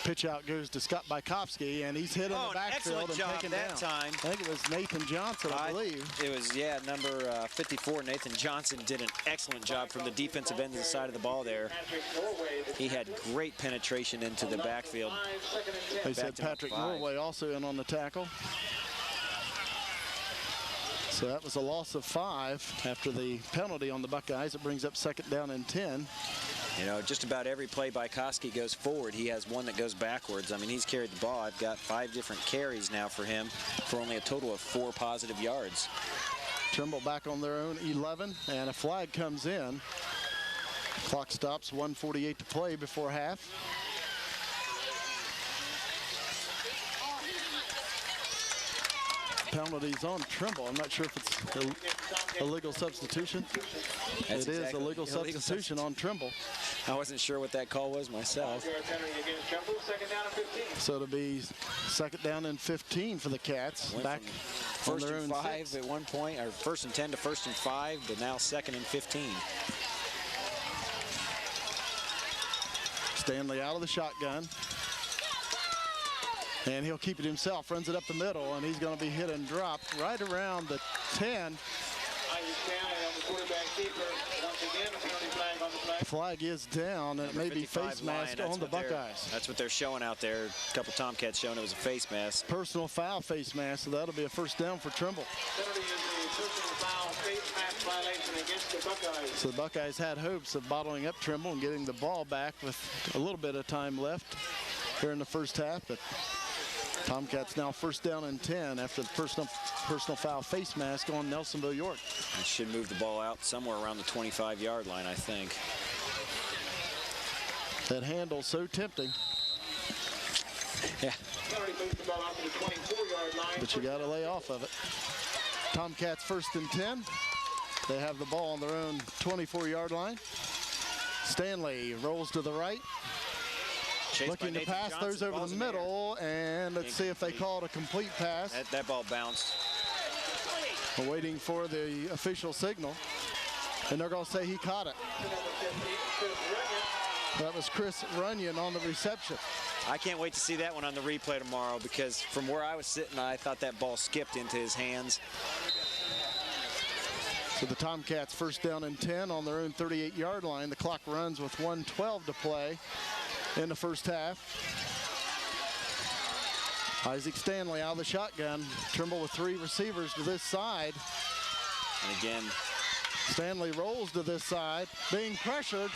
Pitch out goes to Scott Bykowski, and he's hit in the backfield and taken down. Time. I think it was Nathan Johnson, I believe. It was, yeah, number 54, Nathan Johnson, did an excellent job from the defensive end of the side of the ball there. He had great penetration into the backfield. They said Patrick Norway also in on the tackle. So that was a loss of 5 after the penalty on the Buckeyes. It brings up 2nd down and 10. You know, just about every play Bykowski goes forward, he has one that goes backwards. I mean, he's carried the ball. I've got 5 different carries now for him for only a total of 4 positive yards. Trimble back on their own 11, and a flag comes in. Clock stops, 1:48 to play before half. Penalties on Trimble. I'm not sure if it's a legal substitution. That's it is exactly a legal substitution on Trimble. I wasn't sure what that call was myself. So it'll be 2nd down and 15 for the Cats. Back on their own 5 at one point, or 1st and 10 to 1st and 5, but now 2nd and 15. Stanley out of the shotgun. And he'll keep it himself, runs it up the middle, and he's going to be hit and dropped right around the 10. The flag is down, and it may be face mask on the Buckeyes. That's what they're showing out there. A couple Tomcats showing it was a face mask. Personal foul face mask, so that'll be a 1st down for Trimble. So the Buckeyes had hopes of bottling up Trimble and getting the ball back with a little bit of time left here in the first half, but Tomcats now 1st down and 10 after the personal foul face mask on Nelsonville-York. It should move the ball out somewhere around the 25-yard line, I think. That handle so tempting. Yeah. But you got to lay off of it. Tomcats 1st and 10. They have the ball on their own 24-yard line. Stanley rolls to the right. Looking to pass, throws over the middle, and let's see if they call it a complete pass. That ball bounced. We're waiting for the official signal, and they're going to say he caught it. That was Chris Runyon on the reception. I can't wait to see that one on the replay tomorrow, because from where I was sitting, I thought that ball skipped into his hands. So the Tomcats 1st down and 10 on their own 38-yard line. The clock runs with 1:12 to play in the first half. Isaac Stanley out of the shotgun. Trimble with 3 receivers to this side. And again, Stanley rolls to this side, being pressured,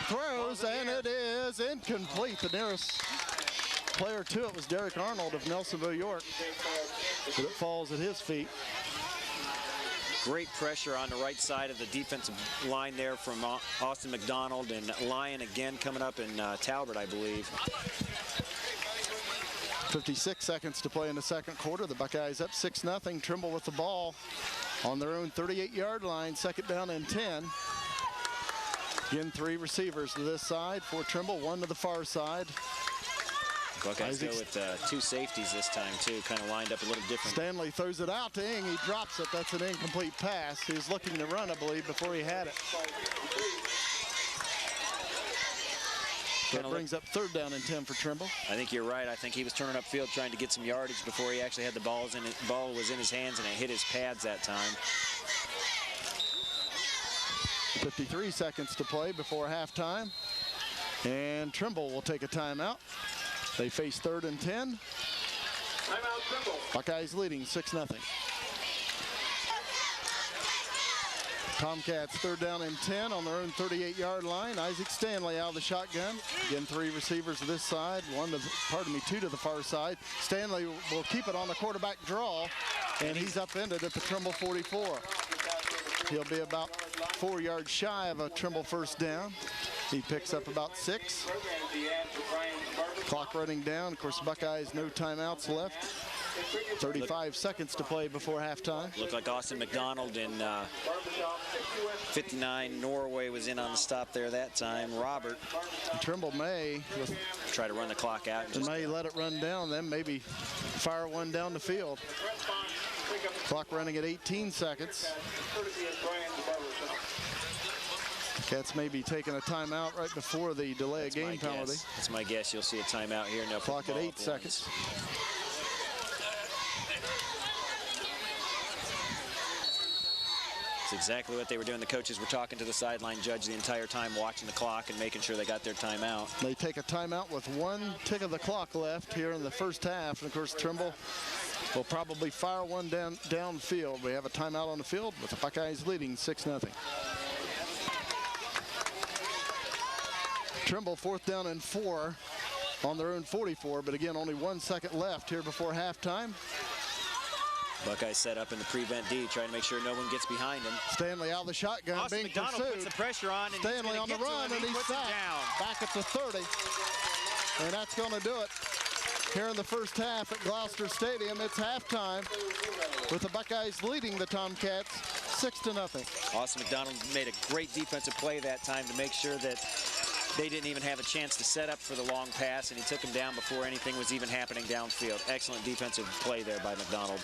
throws, and it is incomplete. The nearest player to it was Derek Arnold of Nelsonville-York, but it falls at his feet. great pressure on the right side of the defensive line there from Austin McDonald, and Lyon again coming up, and Talbot, I believe. 56 seconds to play in the second quarter. The Buckeyes up 6-0. Trimble with the ball on their own 38-yard line. 2nd down and 10. Again, 3 receivers to this side for Trimble, 1 to the far side. Buckeyes go with 2 safeties this time, too, kind of lined up a little different. Stanley throws it out to Ing. He drops it. That's an incomplete pass. He was looking to run, I believe, before he had it. That brings up 3rd down and 10 for Trimble. I think you're right. I think he was turning upfield trying to get some yardage before he actually had the ball was in his hands, and it hit his pads that time. 53 seconds to play before halftime. And Trimble will take a timeout. They face 3rd and 10. Timeout, Trimble. Buckeyes leading 6-0. Tomcats 3rd down and 10 on their own 38-yard line. Isaac Stanley out of the shotgun. Again, 3 receivers to this side, 2 to the far side. Stanley will keep it on the quarterback draw, and he's upended at the Trimble 44. He'll be about 4 yards shy of a Trimble 1st down. He picks up about 6. Clock running down. Of course, Buckeyes no timeouts left. 35 seconds to play before halftime. Looked like Austin McDonald and 59 Norway was in on the stop there that time. Robert. Trimble may try to run the clock out. And may let it run down, then maybe fire one down the field. Clock running at 18 seconds. Cats may be taking a timeout right before the delay of game penalty. That's my guess. You'll see a timeout here. No clock at 8 seconds. It's exactly what they were doing. The coaches were talking to the sideline judge the entire time, watching the clock and making sure they got their timeout. They take a timeout with 1 tick of the clock left here in the first half. And of course, Trimble will probably fire one downfield. We have a timeout on the field with the Buckeyes leading 6-0. Trimble 4th down and 4 on their own 44, but again, only 1 second left here before halftime. Buckeyes set up in the prevent D, trying to make sure no one gets behind him. Stanley out of the shotgun, Austin being McDonald pursued. puts the pressure on, and Stanley on the run, and he's sacked. Back at the 30, and that's going to do it. Here in the first half at Gloucester Stadium, it's halftime with the Buckeyes leading the Tomcats 6-0. Austin McDonald made a great defensive play that time to make sure that they didn't even have a chance to set up for the long pass, and he took him down before anything was even happening downfield. Excellent defensive play there by McDonald.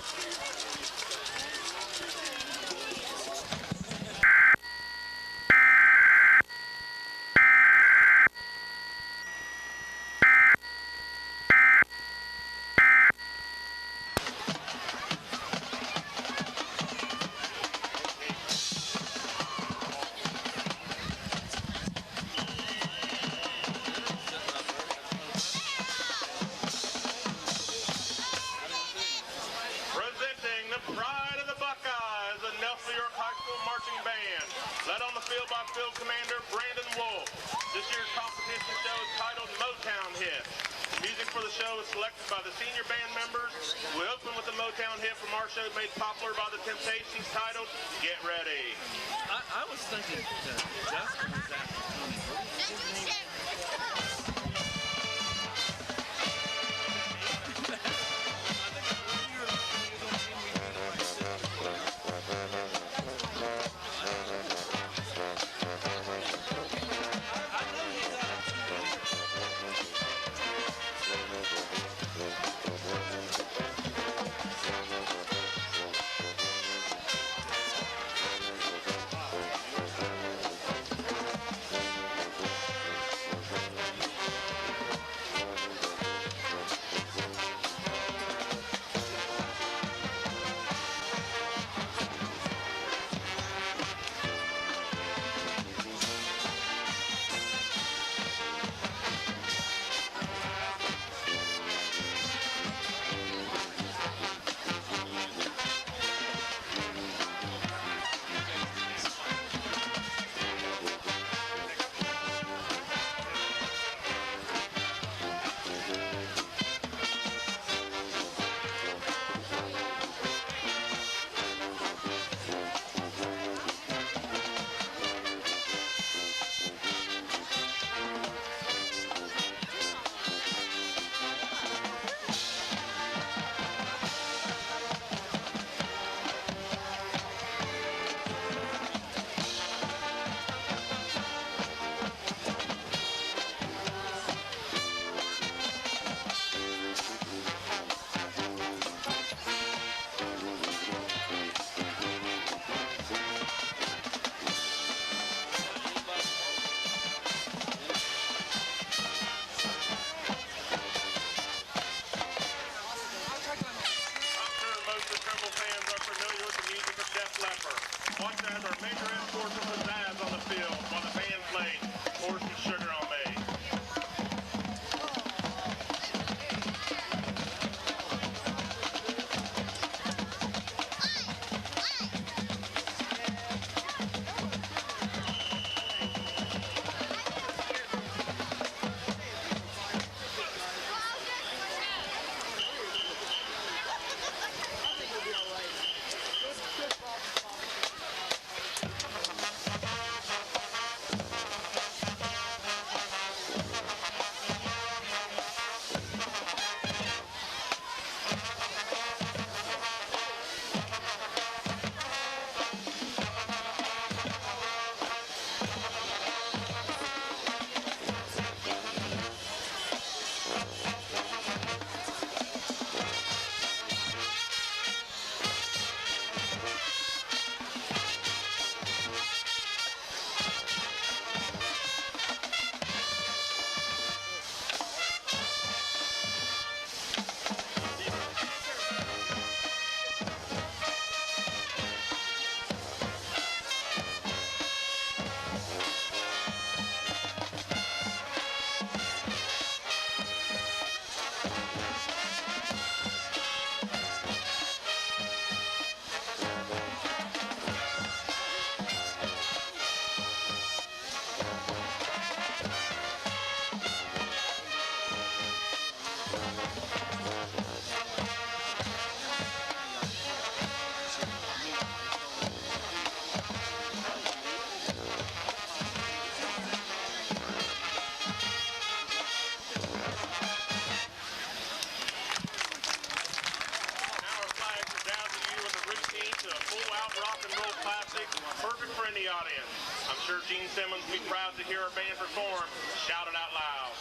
performer in the audience. I'm sure Gene Simmons will be proud to hear our band perform. Shout it out loud.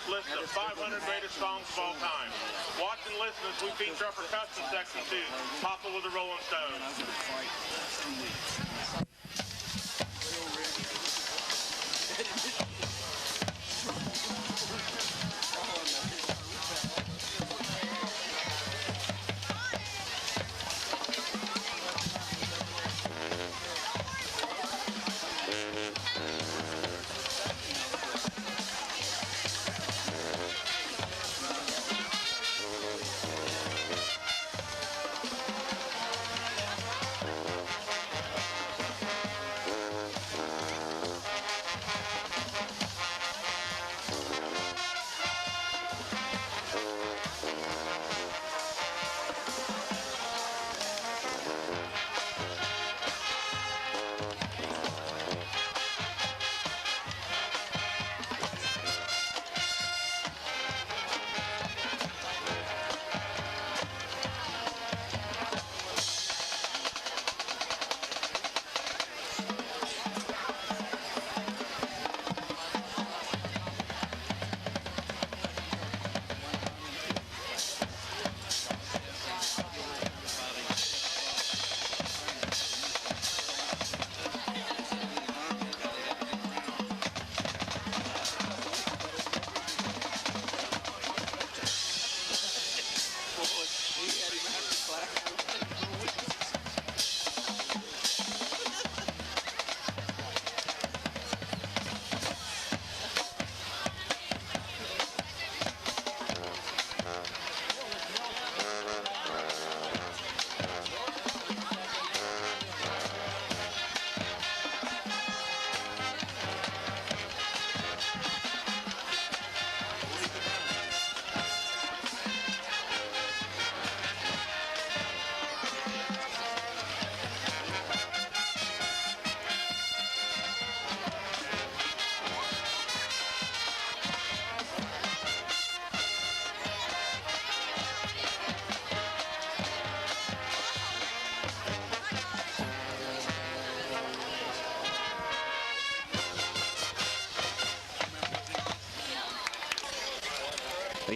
List of 500 greatest songs of all time. Watch and listen as we feature our percussion section too. Papa with the Rolling Stones.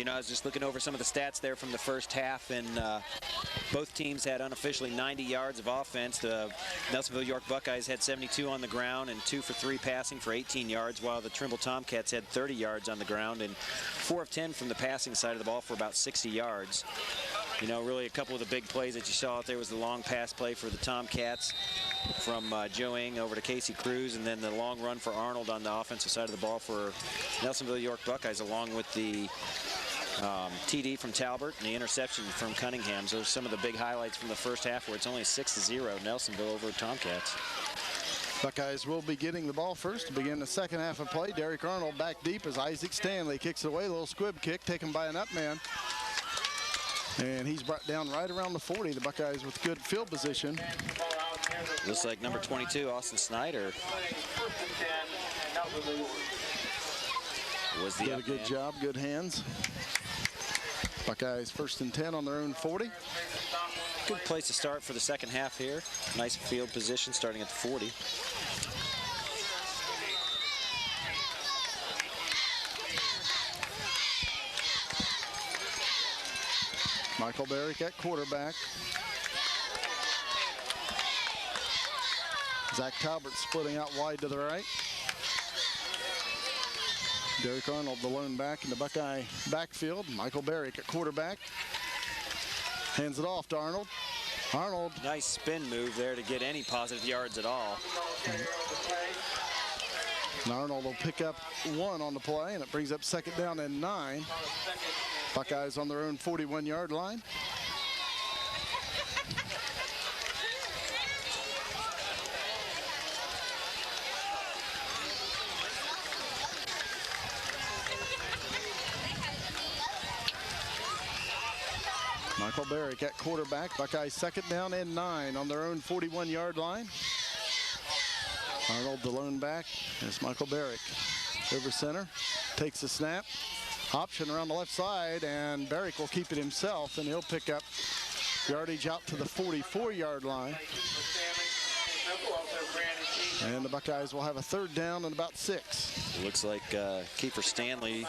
You know, I was just looking over some of the stats there from the first half, and Both teams had unofficially 90 yards of offense. The Nelsonville-York Buckeyes had 72 on the ground and 2 for 3 passing for 18 yards, while the Trimble Tomcats had 30 yards on the ground and 4 of 10 from the passing side of the ball for about 60 yards. You know, really a couple of the big plays that you saw out there was the long pass play for the Tomcats from Joe Ng over to Casey Cruz, and then the long run for Arnold on the offensive side of the ball for Nelsonville-York Buckeyes, along with the TD from Talbert and the interception from Cunningham. So some of the big highlights from the first half, where it's only 6-0 Nelsonville over Tomcats. Buckeyes will be getting the ball first to begin the second half of play. Derek Arnold back deep as Isaac Stanley kicks it away. A little squib kick taken by an up man. And he's brought down right around the 40. The Buckeyes with good field position. Looks like number 22, Austin Snyder, was the did a good job, good hands. Buckeyes 1st and 10 on their own 40. Good place to start for the second half here. Nice field position starting at the 40. Michael Barrick at quarterback. Zach Talbert splitting out wide to the right. Derek Arnold, the lone back in the Buckeye backfield. Michael Barrick at quarterback. Hands it off to Arnold. Arnold. Nice spin move there to get any positive yards at all. And Arnold will pick up 1 on the play, and it brings up 2nd down and 9. Buckeyes on their own 41-yard line. Michael Barrick at quarterback. Buckeyes 2nd down and 9 on their own 41-yard line. Arnold, the lone back, as Michael Barrick over center, takes the snap. Option around the left side, and Barrick will keep it himself, and he'll pick up yardage out to the 44-yard line. And the Buckeyes will have a 3rd down and about 6. It looks like Kiefer Stanley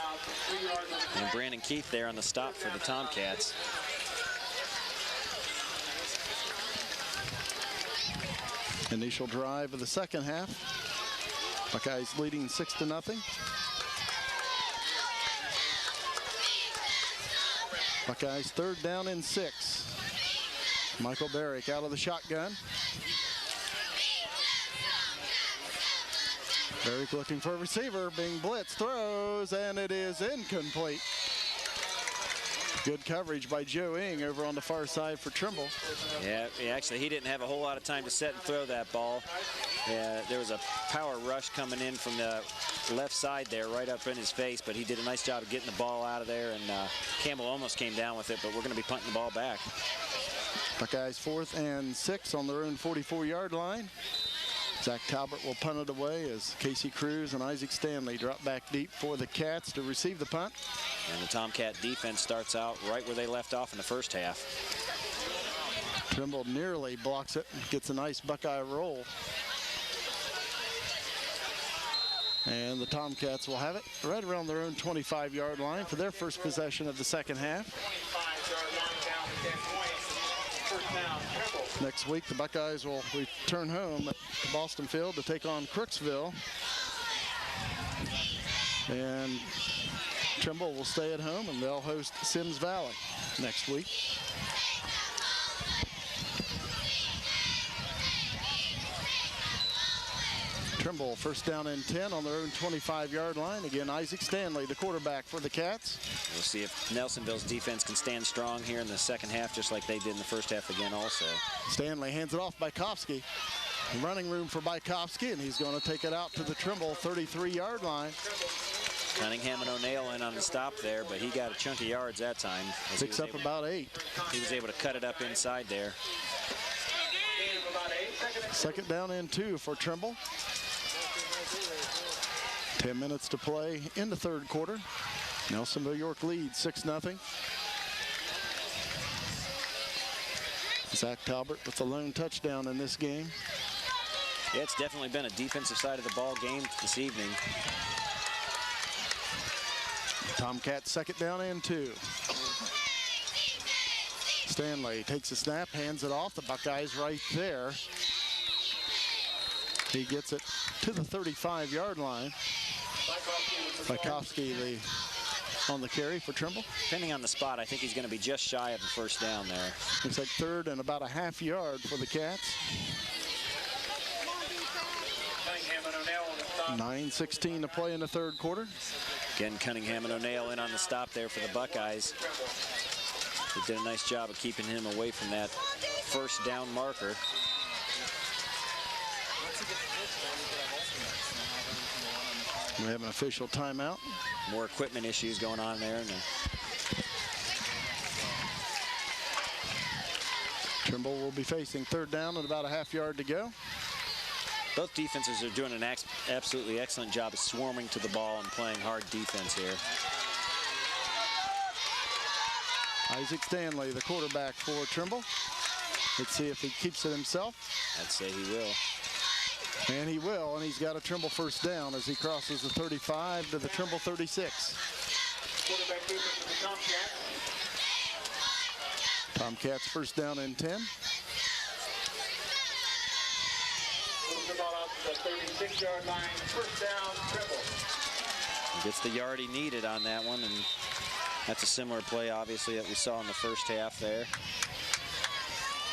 and Brandon Keith there on the stop for the Tomcats. Initial drive of the second half. Buckeyes leading 6-0. Buckeyes 3rd down and 6. Michael Barrick out of the shotgun. Barrick looking for a receiver, being blitzed, throws, and it is incomplete. Good coverage by Joe Ng over on the far side for Trimble. Yeah, actually, he didn't have a whole lot of time to set and throw that ball. There was a power rush coming in from the left side there, right up in his face, but he did a nice job of getting the ball out of there, and Campbell almost came down with it, but we're going to be punting the ball back. Buckeyes 4th and 6 on their own 44-yard line. Zach Talbot will punt it away as Casey Cruz and Isaac Stanley drop back deep for the Cats to receive the punt. And the Tomcat defense starts out right where they left off in the first half. Trimble nearly blocks it, gets a nice Buckeye roll. And the Tomcats will have it right around their own 25-yard line for their first possession of the second half. 25-yard line down to 10 points. First down, Trimble. Next week, the Buckeyes will return home at the Boston Field to take on Crooksville. And Trimble will stay at home, and they'll host Sims Valley next week. Trimble 1st down and 10 on their own 25-yard line. Again, Isaac Stanley, the quarterback for the Cats. We'll see if Nelsonville's defense can stand strong here in the second half, just like they did in the first half again also. Stanley hands it off by Bykowski. Running room for Bykowski, and he's going to take it out to the Trimble 33-yard line. Cunningham and O'Neill in on the stop there, but he got a chunk of yards that time. Picks up about 8. He was able to cut it up inside there. 2nd down and 2 for Trimble. 10 minutes to play in the 3rd quarter. Nelsonville-York leads 6-0. Zach Talbot with the lone touchdown in this game. Yeah, it's definitely been a defensive side of the ball game this evening. Tomcats 2nd down and 2. Stanley takes a snap, hands it off. The Buckeyes right there. He gets it to the 35-yard line. Bykowski on the carry for Trimble. Depending on the spot, I think he's going to be just shy of the first down there. Looks like third and about a half yard for the Cats. 9:16 to play in the third quarter. Again, Cunningham and O'Neill in on the stop there for the Buckeyes. They did a nice job of keeping him away from that first down marker. We have an official timeout. More equipment issues going on there. Trimble will be facing third down and about a half yard to go. Both defenses are doing an absolutely excellent job of swarming to the ball and playing hard defense here. Isaac Stanley, the quarterback for Trimble. Let's see if he keeps it himself. I'd say he will. And he will, and he's got a Trimble first down as he crosses the 35 to the Trimble 36. Quarterback keeper for the Tomcats. Tomcats first down and 10. Moves the ball out to the 36-yard line. First down, Trimble. He gets the yard he needed on that one, and that's a similar play, obviously, that we saw in the first half there.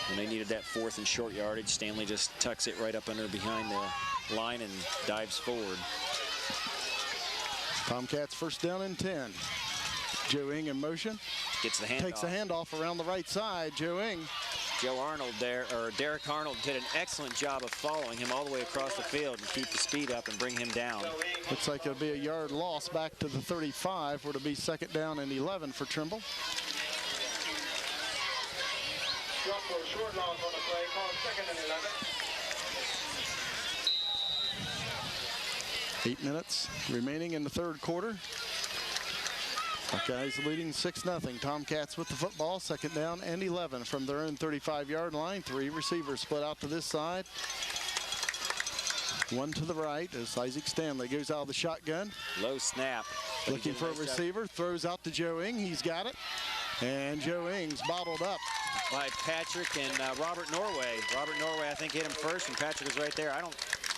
When they needed that fourth and short yardage, Stanley just tucks it right up under behind the line and dives forward. Tomcats first down and 10. Joe Ing in motion. Gets the handoff. Takes the handoff around the right side. Joe Ing. Joe Arnold there, or Derek Arnold, did an excellent job of following him all the way across the field and keep the speed up and bring him down. Looks like it'll be a yard loss back to the 35, where it'll be second down and 11 for Trimble. Short loss on the play, called second and 11. 8 minutes remaining in the third quarter. Buckeyes leading 6-0. Tomcats with the football, second down and 11 from their own 35-yard line. Three receivers split out to this side. One to the right as Isaac Stanley goes out of the shotgun. Low snap. Looking for a receiver, throws out to Joe Ing. He's got it. And Joe Ing's bottled up By Patrick and Robert Norway. Robert Norway, I think, hit him first, and Patrick was right there.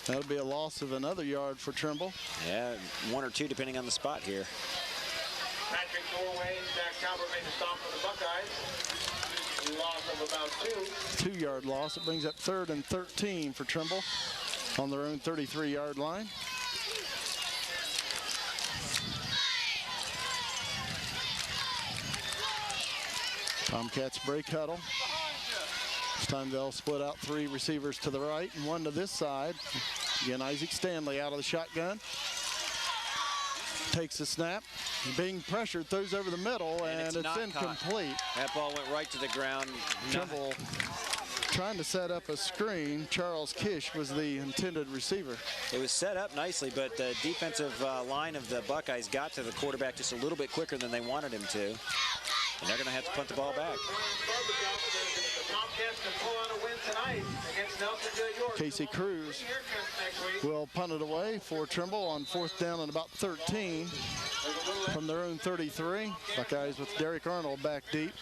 That'll be a loss of another yard for Trimble. Yeah, one or two, depending on the spot here. Patrick Norway, Zach Calvert made the stop for the Buckeyes. Loss of about 2. 2-yard loss. It brings up third and 13 for Trimble on their own 33-yard line. Tomcats break huddle. This time they'll split out three receivers to the right and one to this side. Again, Isaac Stanley out of the shotgun. Takes the snap. Being pressured, throws over the middle, and it's incomplete. That ball went right to the ground. Trimble trying to set up a screen. Charles Kish was the intended receiver. It was set up nicely, but the defensive line of the Buckeyes got to the quarterback just a little bit quicker than they wanted him to. And they're going to have to punt the ball back. Casey Cruz will punt it away for Trimble on fourth down and about 13 from their own 33. Buckeyes with Derek Arnold back deep.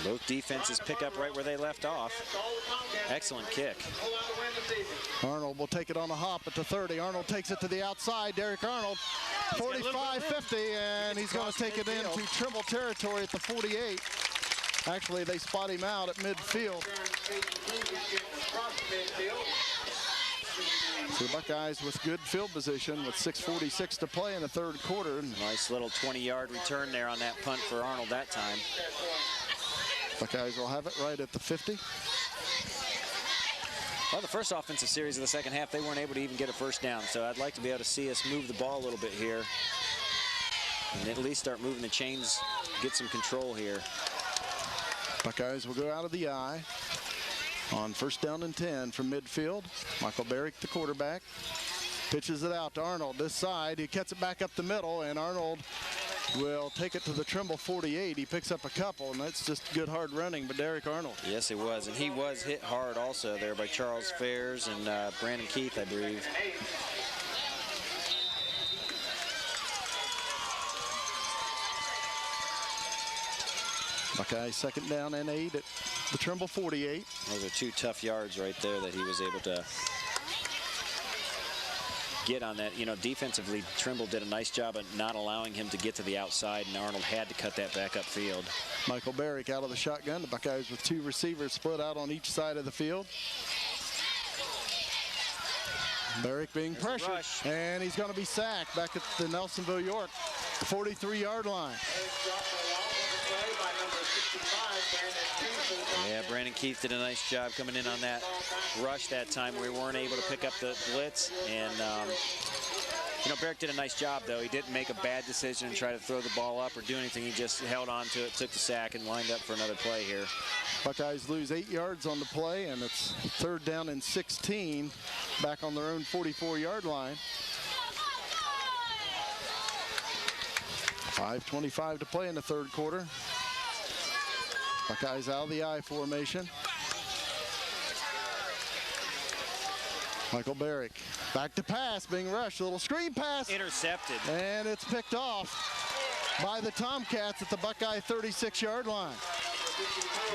Both defenses pick up right where they left off. Excellent kick. Arnold will take it on a hop at the 30. Arnold takes it to the outside. Derek Arnold, 45-50, and he's going to take it into Trimble territory at the 48. Actually, they spot him out at midfield. So the Buckeyes with good field position with 6:46 to play in the third quarter. Nice little 20-yard return there on that punt for Arnold that time. Buckeyes will have it right at the 50. Well, the first offensive series of the second half, they weren't able to even get a first down. So I'd like to be able to see us move the ball a little bit here and at least start moving the chains, get some control here. Buckeyes will go out of the eye on first down and 10 from midfield. Michael Barrick, the quarterback, pitches it out to Arnold this side. He gets it back up the middle, and Arnold will take it to the Trimble 48. He picks up a couple, and that's just good hard running by Derek Arnold. Yes, it was, and he was hit hard also there by Charles Fairs and Brandon Keith, I believe. Buckeye second down and 8 at the Trimble 48. Those are 2 tough yards right there that he was able to get on that. You know, defensively, Trimble did a nice job of not allowing him to get to the outside, and Arnold had to cut that back upfield. Michael Barrick out of the shotgun. The Buckeyes with 2 receivers split out on each side of the field. Barrick being pressured, and he's going to be sacked back at the Nelsonville-York 43-yard line. Yeah, Brandon Keith did a nice job coming in on that rush that time. We weren't able to pick up the blitz, and you know, Barrick did a nice job, though. He didn't make a bad decision and try to throw the ball up or do anything. He just held on to it, took the sack, and lined up for another play here. Buckeyes lose 8 yards on the play, and it's 3rd down and 16 back on their own 44-yard line. 5:25 to play in the 3rd quarter. Buckeyes out of the I formation. Michael Barrick back to pass, being rushed. A little screen pass. Intercepted. And it's picked off by the Tomcats at the Buckeye 36-yard line.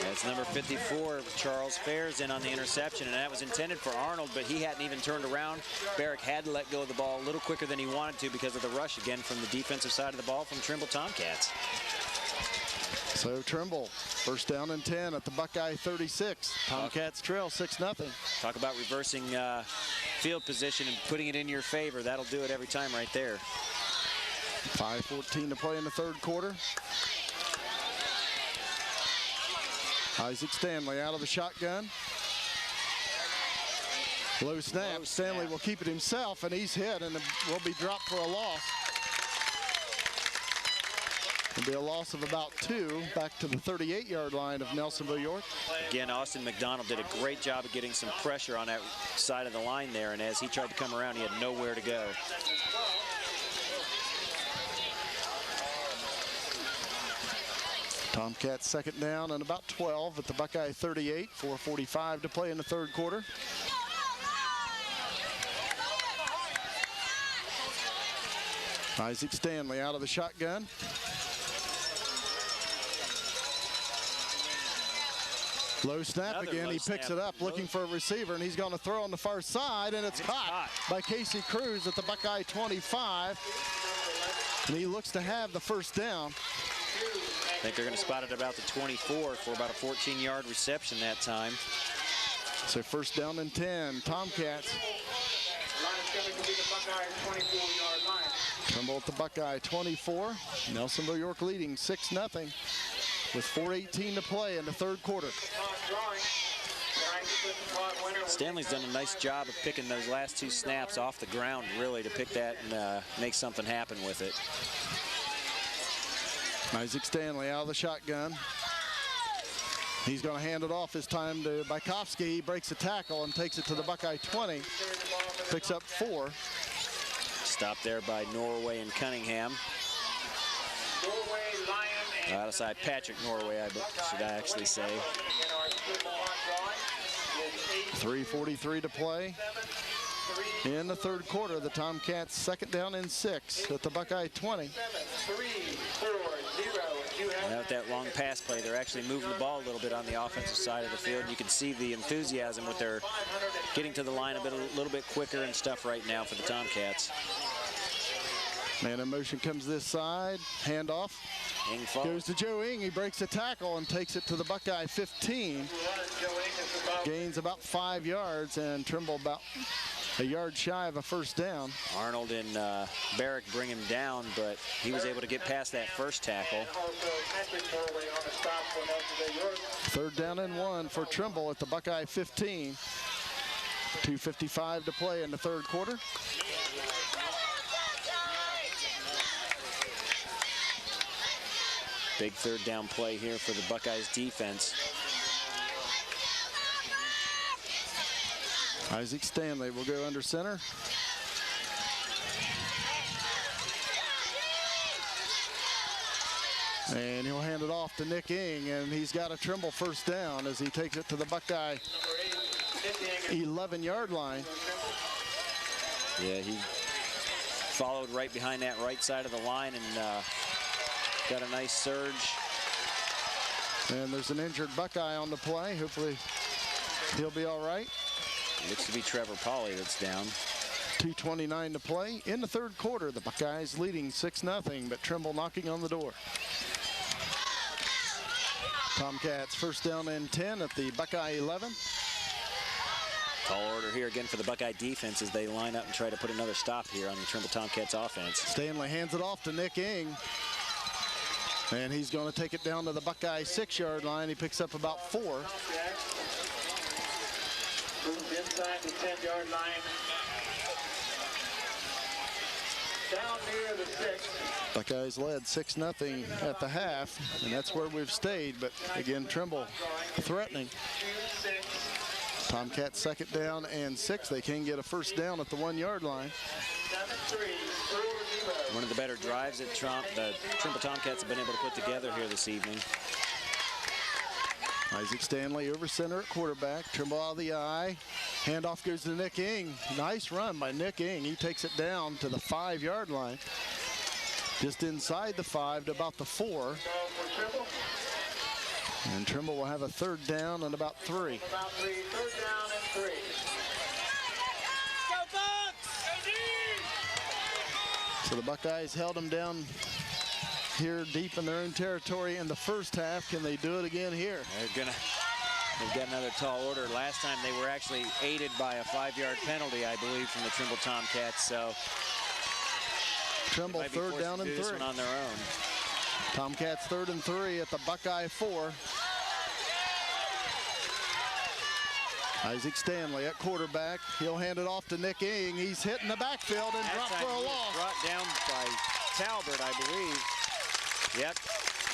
That's number 54, Charles Fairs, in on the interception, and that was intended for Arnold, but he hadn't even turned around. Barrick had to let go of the ball a little quicker than he wanted to because of the rush again from the defensive side of the ball from Trimble Tomcats. So Trimble, 1st down and 10 at the Buckeye 36. Tomcats trail 6-0. Talk about reversing field position and putting it in your favor. That'll do it every time right there. 5:14 to play in the 3rd quarter. Isaac Stanley out of the shotgun. Low snap. Stanley will keep it himself, and he's hit and will be dropped for a loss. It'll be a loss of about 2 back to the 38-yard line of Nelsonville-York. Again, Austin McDonald did a great job of getting some pressure on that side of the line there, and as he tried to come around, he had nowhere to go. Tomcats 2nd down and about 12 at the Buckeye 38. 4:45 to play in the 3rd quarter. Isaac Stanley out of the shotgun. Low snap again. He picks it up, looking for a receiver, and he's going to throw on the far side, and it's caught by Casey Cruz at the Buckeye 25. And he looks to have the 1st down. I think they're going to spot it about the 24 for about a 14-yard reception that time. So 1st down and 10. Tomcats. Trimble at the Buckeye 24. Nelsonville-York leading 6-0 with 4:18 to play in the 3rd quarter. Stanley's done a nice job of picking those last 2 snaps off the ground, really, to pick that and make something happen with it. Isaac Stanley out of the shotgun. He's going to hand it off this time to Bykowski. He breaks a tackle and takes it to the Buckeye 20. Picks up 4. Stopped there by Norway and Cunningham. Outside Patrick Norway, I should actually say. 3:43 to play in the 3rd quarter. The Tomcats 2nd down and 6 at the Buckeye 20. Now with that long pass play, they're actually moving the ball a little bit on the offensive side of the field. You can see the enthusiasm with their getting to the line a little bit quicker and stuff right now for the Tomcats. Man in motion comes this side. Handoff. Goes to Joe Ing. He breaks a tackle and takes it to the Buckeye 15. Gains about 5 yards, and Trimble about a yard shy of a 1st down. Arnold and Barrick bring him down, but he was able to get past that 1st tackle. 3rd down and 1 for Trimble at the Buckeye 15. 2:55 to play in the 3rd quarter. Big 3rd down play here for the Buckeyes defense. Isaac Stanley will go under center. And he'll hand it off to Nick Ing, and he's got a Trimble 1st down as he takes it to the Buckeye 11-yard line. Yeah, he followed right behind that right side of the line and got a nice surge. And there's an injured Buckeye on the play. Hopefully he'll be all right. Looks to be Trevor Pauley that's down. 2:29 to play in the third quarter. The Buckeyes leading 6-0, but Trimble knocking on the door. Tomcats first down and 10 at the Buckeye 11. Tall order here again for the Buckeye defense as they line up and try to put another stop here on the Trimble Tomcats offense. Stanley hands it off to Nick Ing. And he's going to take it down to the Buckeye 6-yard line. He picks up about 4. Moves inside the 10-yard line. Down near the 6. Buckeyes led 6-0 at the half, and that's where we've stayed. But again, Trimble threatening. Tomcats second down and 6. They can get a first down at the 1-yard line. 7-3. One of the better drives that the Trimble Tomcats have been able to put together here this evening. Isaac Stanley over center at quarterback. Trimble out of the eye. Handoff goes to Nick Ing. Nice run by Nick Ing. He takes it down to the 5-yard line. Just inside the 5 to about the 4. And Trimble will have a third down and about 3. About 3. Third down and 3. So the Buckeyes held them down here deep in their own territory in the first half. Can they do it again here? They've got another tall order. Last time they were actually aided by a 5-yard penalty, I believe, from the Trimble Tomcats. So Trimble third down and 3. This one on their own. Tomcats 3rd and 3 at the Buckeye 4. Isaac Stanley at quarterback. He'll hand it off to Nick Ing. He's hitting the backfield and dropped for a loss. Brought down by Talbert, I believe. Yep.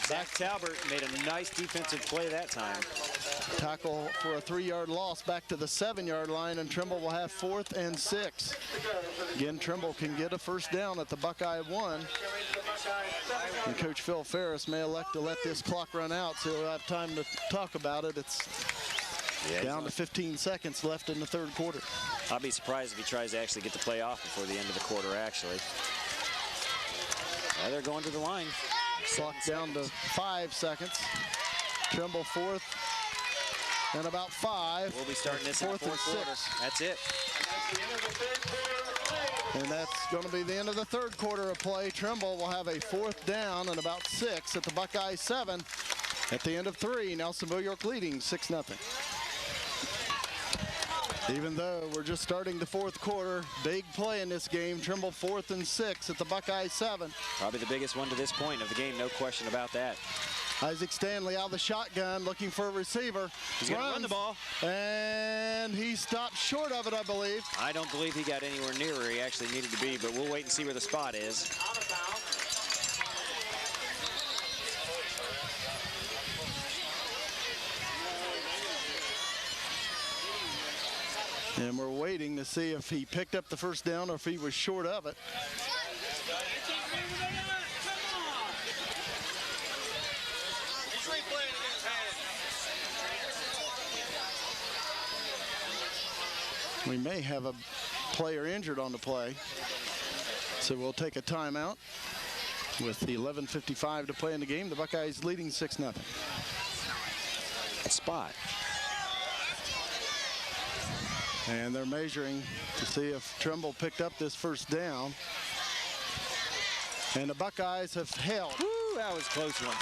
Zach Talbert made a nice defensive play that time. Tackle for a 3-yard loss back to the 7-yard line, and Trimble will have 4th and 6. Again, Trimble can get a first down at the Buckeye 1. And Coach Phil Ferris may elect to let this clock run out so we'll have time to talk about it. It's down to 15 seconds left in the third quarter. I'll be surprised if he tries to actually get the play off before the end of the quarter, actually. They're going to the line. Clock down to 5 seconds. Trimble 4th and about 5. We'll be starting this in the fourth quarter. That's it. And that's going to be the end of the third quarter of play. Trimble will have a 4th down and about 6 at the Buckeye 7. At the end of 3, Nelsonville-York leading 6-0. Even though we're just starting the fourth quarter, big play in this game. Trimble 4th and 6 at the Buckeye 7. Probably the biggest one to this point of the game, no question about that. Isaac Stanley out of the shotgun, looking for a receiver. He's going to run the ball. And he stopped short of it, I believe. I don't believe he got anywhere near where he actually needed to be, but we'll wait and see where the spot is. Out of bounds. And we're waiting to see if he picked up the first down or if he was short of it. We may have a player injured on the play. So we'll take a timeout with the 11:55 to play in the game. The Buckeyes leading 6-0. Spot. And they're measuring to see if Trimble picked up this first down. And the Buckeyes have held. Woo, that was a close one.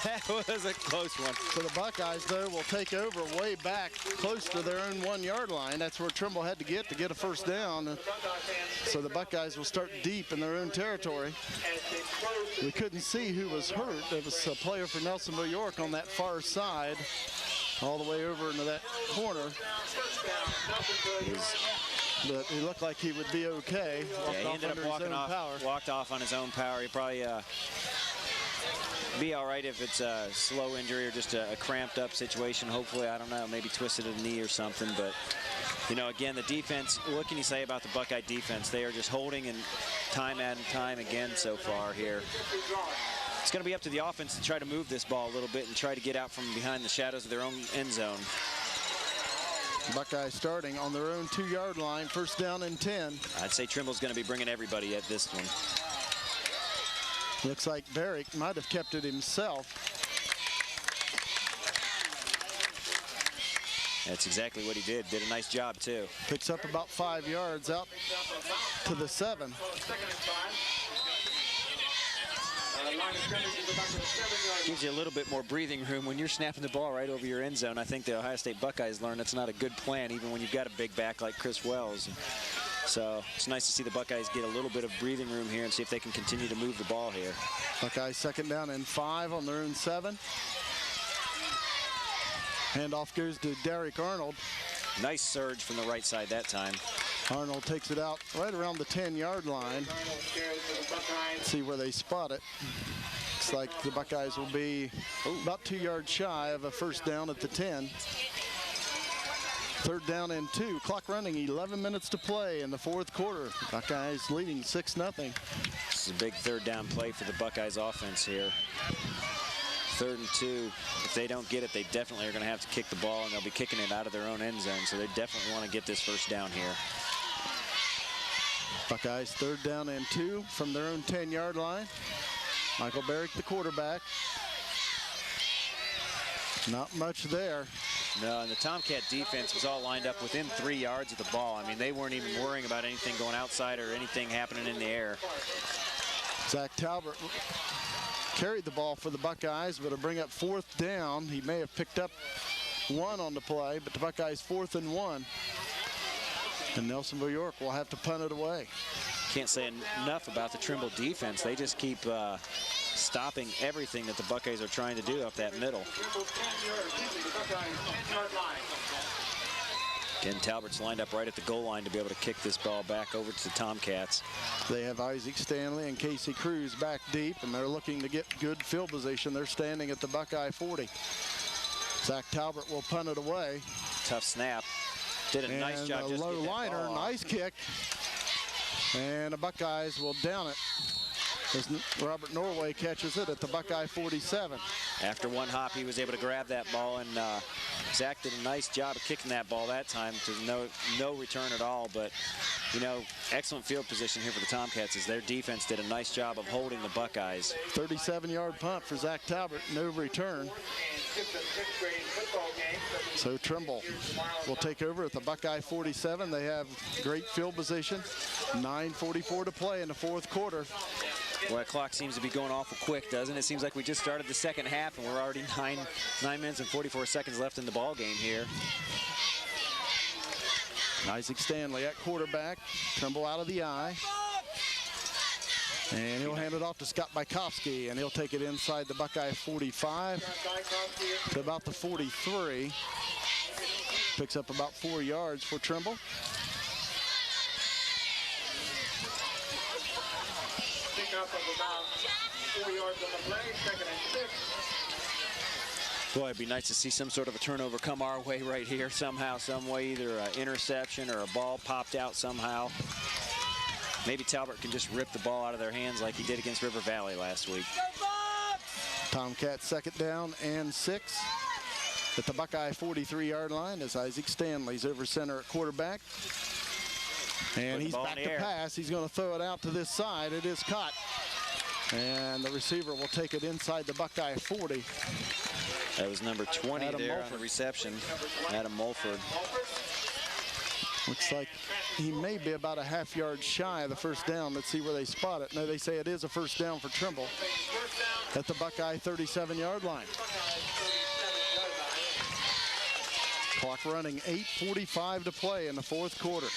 That was a close one. So the Buckeyes, though, will take over way back close to their own 1-yard line. That's where Trimble had to get a first down. So the Buckeyes will start deep in their own territory. We couldn't see who was hurt. There was a player for Nelsonville-York on that far side, all the way over into that corner. But he looked like he would be okay. Yeah, he ended up walked off on his own power. He probably be all right if it's a slow injury or just a cramped up situation. Hopefully, I don't know, maybe twisted a knee or something. But, you know, again, the defense, what can you say about the Buckeye defense? They are just holding and time again so far here. It's going to be up to the offense to try to move this ball a little bit and try to get out from behind the shadows of their own end zone. Buckeyes starting on their own 2-yard line, first down and 10. I'd say Trimble's going to be bringing everybody at this one. Looks like Barrick might have kept it himself. That's exactly what he did. Did a nice job, too. Picks up about 5 yards out to the 7. Gives you a little bit more breathing room when you're snapping the ball right over your end zone. I think the Ohio State Buckeyes learned that's not a good plan, even when you've got a big back like Chris Wells. So it's nice to see the Buckeyes get a little bit of breathing room here and see if they can continue to move the ball here. Buckeyes 2nd down and 5 on their own 7. Handoff goes to Derek Arnold. Nice surge from the right side that time. Arnold takes it out right around the 10-yard line. Let's see where they spot it. Looks like the Buckeyes will be about 2 yards shy of a first down at the 10. 3rd down and 2. Clock running, 11 minutes to play in the 4th quarter. Buckeyes leading 6-0. This is a big 3rd down play for the Buckeyes offense here. 3rd and 2. If they don't get it, they definitely are going to have to kick the ball, and they'll be kicking it out of their own end zone. So they definitely want to get this first down here. Buckeyes 3rd down and 2 from their own 10-yard line. Michael Barrick, the quarterback. Not much there. No, and the Tomcat defense was all lined up within 3 yards of the ball. I mean, they weren't even worrying about anything going outside or anything happening in the air. Zach Talbot carried the ball for the Buckeyes, but to bring up 4th down. He may have picked up 1 on the play, but the Buckeyes 4th and 1. And Nelsonville-York will have to punt it away. Can't say enough about the Trimble defense. They just keep stopping everything that the Buckeyes are trying to do up that middle. Again, Talbert's lined up right at the goal line to be able to kick this ball back over to the Tomcats. They have Isaac Stanley and Casey Cruz back deep, and they're looking to get good field position. They're standing at the Buckeye 40. Zach Talbot will punt it away. Tough snap. Did a nice job. And a low liner, nice kick. And the Buckeyes will down it as Robert Norway catches it at the Buckeye 47. After one hop, he was able to grab that ball, and Zach did a nice job of kicking that ball that time to no return at all. But, you know, excellent field position here for the Tomcats as their defense did a nice job of holding the Buckeyes. 37-yard punt for Zach Talbot, no return. So Trimble will take over at the Buckeye 47. They have great field position. 9:44 to play in the 4th quarter. Well, that clock seems to be going awful quick, doesn't it? It seems like we just started the 2nd half and we're already 9 minutes and 44 seconds left in the ball game here. Isaac Stanley at quarterback. Trimble out of the eye. And he'll hand it off to Scott Bykowski, and he'll take it inside the Buckeye 45 to about the 43. Picks up about 4 yards for Trimble. Up of about 4 yards on the play, 2nd and 6. Boy, it'd be nice to see some sort of a turnover come our way right here somehow, some way, either an interception or a ball popped out somehow. Maybe Talbot can just rip the ball out of their hands like he did against River Valley last week. Tomcats 2nd down and 6 at the Buckeye 43-yard line as Isaac Stanley's over center at quarterback. And he's back to pass. He's going to throw it out to this side. It is caught. And the receiver will take it inside the Buckeye 40. That was number 20 Adam there Mulford. on the reception. Adam Mulford. Looks like he may be about a half yard shy of the first down. Let's see where they spot it. No, they say it is a first down for Trimble at the Buckeye 37-yard line. Clock running, 8:45 to play in the 4th quarter.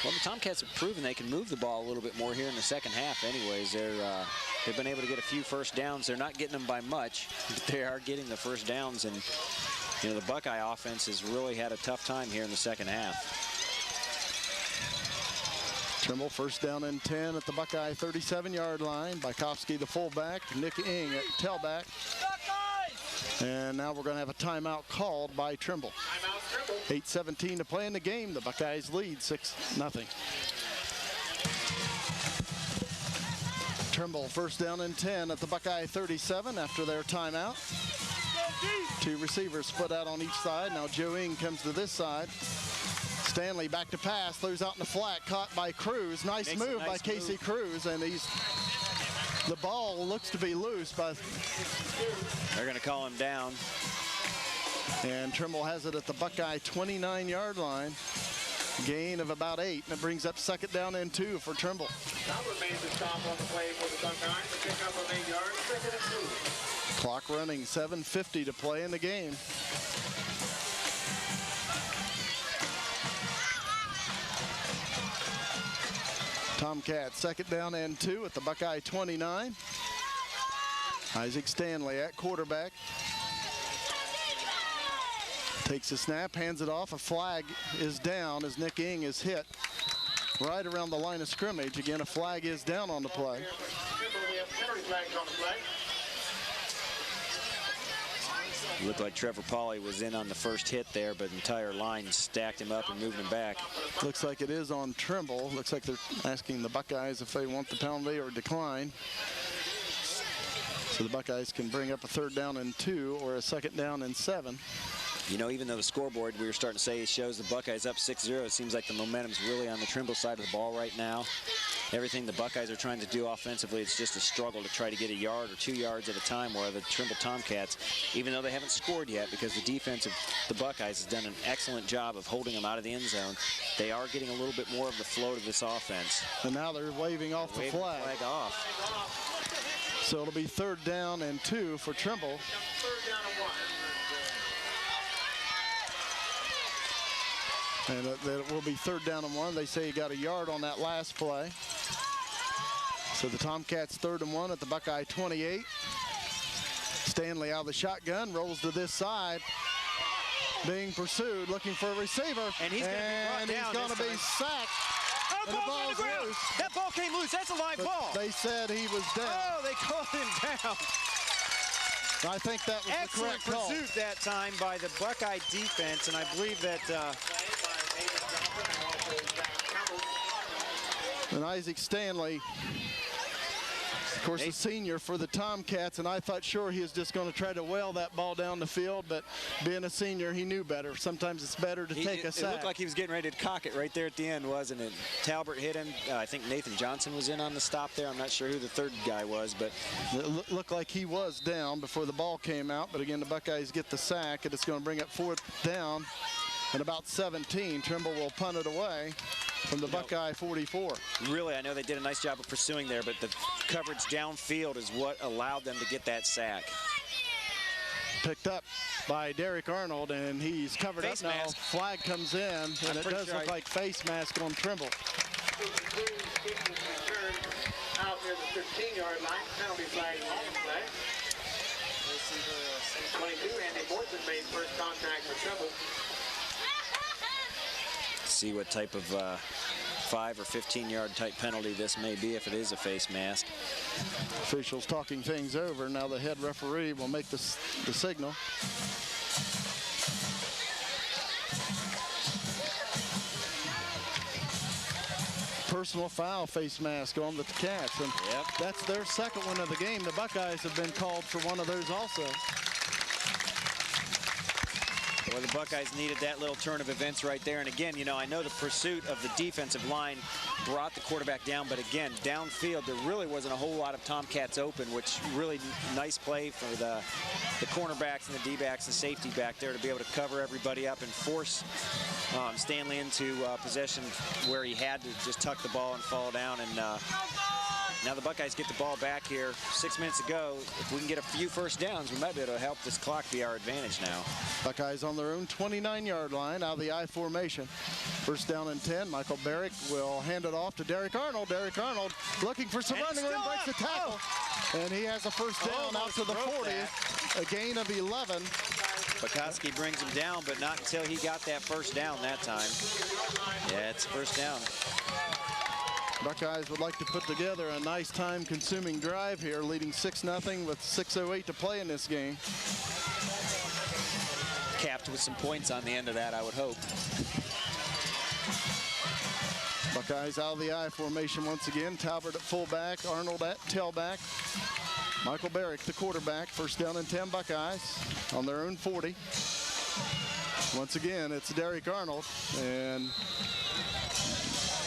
Well, the Tomcats have proven they can move the ball a little bit more here in the 2nd half anyways. They've been able to get a few first downs. They're not getting them by much, but they are getting the first downs. And, you know, the Buckeye offense has really had a tough time here in the 2nd half. Trimble 1st down and 10 at the Buckeye 37-yard line. Bykowski, the fullback. Nick Ing at tailback. And now we're going to have a timeout called by Trimble. 8:17 to play in the game. The Buckeyes lead 6-0. Trimble 1st down and 10 at the Buckeye 37 after their timeout. 2 receivers split out on each side. Now Joe Ing comes to this side. Stanley back to pass, throws out in the flat, caught by Cruz. Nice move by Casey Cruz, and he's The ball looks to be loose, but they're going to call him down. And Trimble has it at the Buckeye 29-yard line. Gain of about 8, and it brings up 2nd down and 2 for Trimble. Trimble made the stop on the play for the Buckeyes to pick up of 8 yards, 2nd and 2. Clock running, 7:50 to play in the game. Tomcats 2nd down and 2 at the Buckeye 29. Isaac Stanley at quarterback. Takes a snap, hands it off. A flag is down as Nick Ing is hit right around the line of scrimmage. Again, a flag is down on the play. Looked like Trevor Pauly was in on the first hit there, but the entire line stacked him up and moved him back. Looks like it is on Trimble. Looks like they're asking the Buckeyes if they want the penalty or decline. So the Buckeyes can bring up a 3rd down and 2 or a 2nd down and 7. You know, even though the scoreboard, we were starting to say, it shows the Buckeyes up 6-0, it seems like the momentum's really on the Trimble side of the ball right now. Everything the Buckeyes are trying to do offensively, it's just a struggle to try to get a yard or 2 yards at a time, where the Trimble Tomcats, even though they haven't scored yet, because the defense of the Buckeyes has done an excellent job of holding them out of the end zone, they are getting a little bit more of the flow to this offense. And now they're waving off the flag. Off. So it'll be 3rd down and 2 for Trimble. 3rd down and 1. And it will be 3rd down and 1. They say he got a yard on that last play. So the Tomcats 3rd and 1 at the Buckeye 28. Stanley out of the shotgun, rolls to this side. Being pursued, looking for a receiver. And he's going to be sacked. Oh, ball's on the ground. Loose. That ball came loose. That's a live ball. They said he was down. Oh, they called him down. I think that was excellent the correct call. Pursuit that time by the Buckeye defense, and I believe that and Isaac Stanley, of course, a senior for the Tomcats, and I thought sure he was just going to try to well that ball down the field, but being a senior, he knew better. Sometimes it's better to take a sack. It looked like he was getting ready to cock it right there at the end, wasn't it? Talbert hit him. I think Nathan Johnson was in on the stop there. I'm not sure who the 3rd guy was, but it looked like he was down before the ball came out. But again, the Buckeyes get the sack, and it's going to bring up 4th down at about 17. Trimble will punt it away from the Buckeye 44. Really, I know they did a nice job of pursuing there, but the coverage downfield is what allowed them to get that sack. Picked up by Derek Arnold, and he's covered face up now. Mask. Flag comes in, and it does look like face mask on Trimble. Out near the 15-yard line, penalty flag on the play. 22, Andy Morton made first contact for Trimble. See what type of 5 or 15-yard type penalty this may be if it is a face mask. Officials talking things over. Now the head referee will make the signal. Personal foul face mask on the Cats, and that's their 2nd one of the game. The Buckeyes have been called for one of those also. Well, the Buckeyes needed that little turn of events right there. And again, you know, I know the pursuit of the defensive line brought the quarterback down, but again, downfield, there really wasn't a whole lot of Tomcats open, which really nice play for the cornerbacks and the D-backs, the safety back there to be able to cover everybody up and force Stanley into possession where he had to just tuck the ball and fall down. And now the Buckeyes get the ball back here 6 minutes ago. If we can get a few first downs, we might be able to help this clock be our advantage now. Buckeyes on their own 29-yard line out of the I formation. 1st down and 10. Michael Barrick will hand it off to Derek Arnold. Derek Arnold looking for some running room, breaks the tackle. And he has a first down out to the 40. A gain of 11. Bukowski brings him down, but not until he got that first down that time. Yeah, it's first down. Buckeyes would like to put together a nice time-consuming drive here, leading 6-0 with 6:08 to play in this game. Capped with some points on the end of that, I would hope. Buckeyes out of the I formation once again. Talbert at fullback, Arnold at tailback. Michael Barrick, the quarterback. 1st down and 10 Buckeyes on their own 40. Once again, it's Derek Arnold, and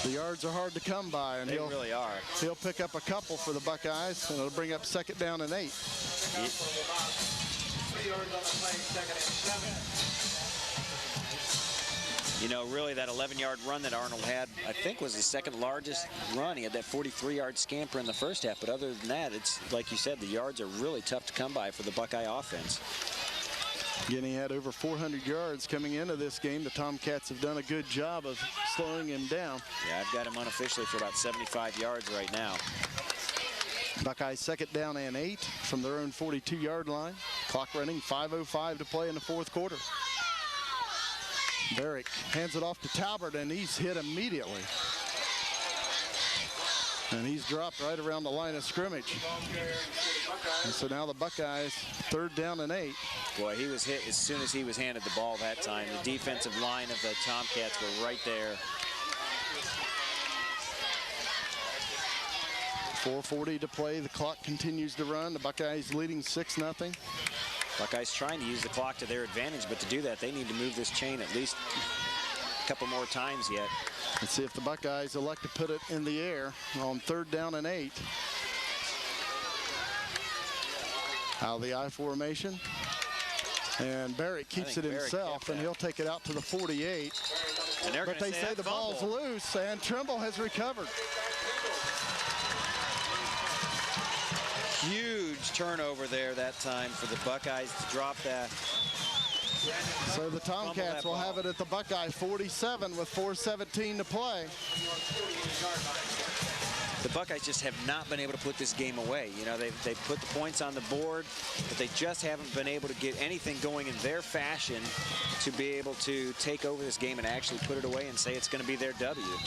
The yards are hard to come by, and They really are. He'll pick up a couple for the Buckeyes, and it'll bring up 2nd down and 8. 3 yards on the play, 2nd and 7. You know, really that 11-yard run that Arnold had, I think was his 2nd largest run. He had that 43-yard scamper in the first half, but other than that, it's like you said, the yards are really tough to come by for the Buckeye offense. Again, he had over 400 yards coming into this game. The Tomcats have done a good job of slowing him down. Yeah, I've got him unofficially for about 75 yards right now. Buckeyes 2nd down and 8 from their own 42-yard line. Clock running, 5:05 to play in the 4th quarter. Barrick hands it off to Talbert, and he's hit immediately. And he's dropped right around the line of scrimmage. And so now the Buckeyes 3rd down and 8. Boy, he was hit as soon as he was handed the ball that time. The defensive line of the Tomcats were right there. 4:40 to play. The clock continues to run. The Buckeyes leading 6-0. Buckeyes trying to use the clock to their advantage, but to do that, they need to move this chain at least a couple more times yet. Let's see if the Buckeyes elect to put it in the air on 3rd down and 8. Out of the I formation. And Barrett keeps it himself, and he'll take it out to the 48. But they say the ball's loose, and Trimble has recovered. Huge turnover there that time for the Buckeyes to drop that. So the Tomcats will have it at the Buckeye 47 with 4:17 to play. The Buckeyes just have not been able to put this game away. You know, they put the points on the board, but they just haven't been able to get anything going in their fashion to be able to take over this game and actually put it away and say it's going to be their W.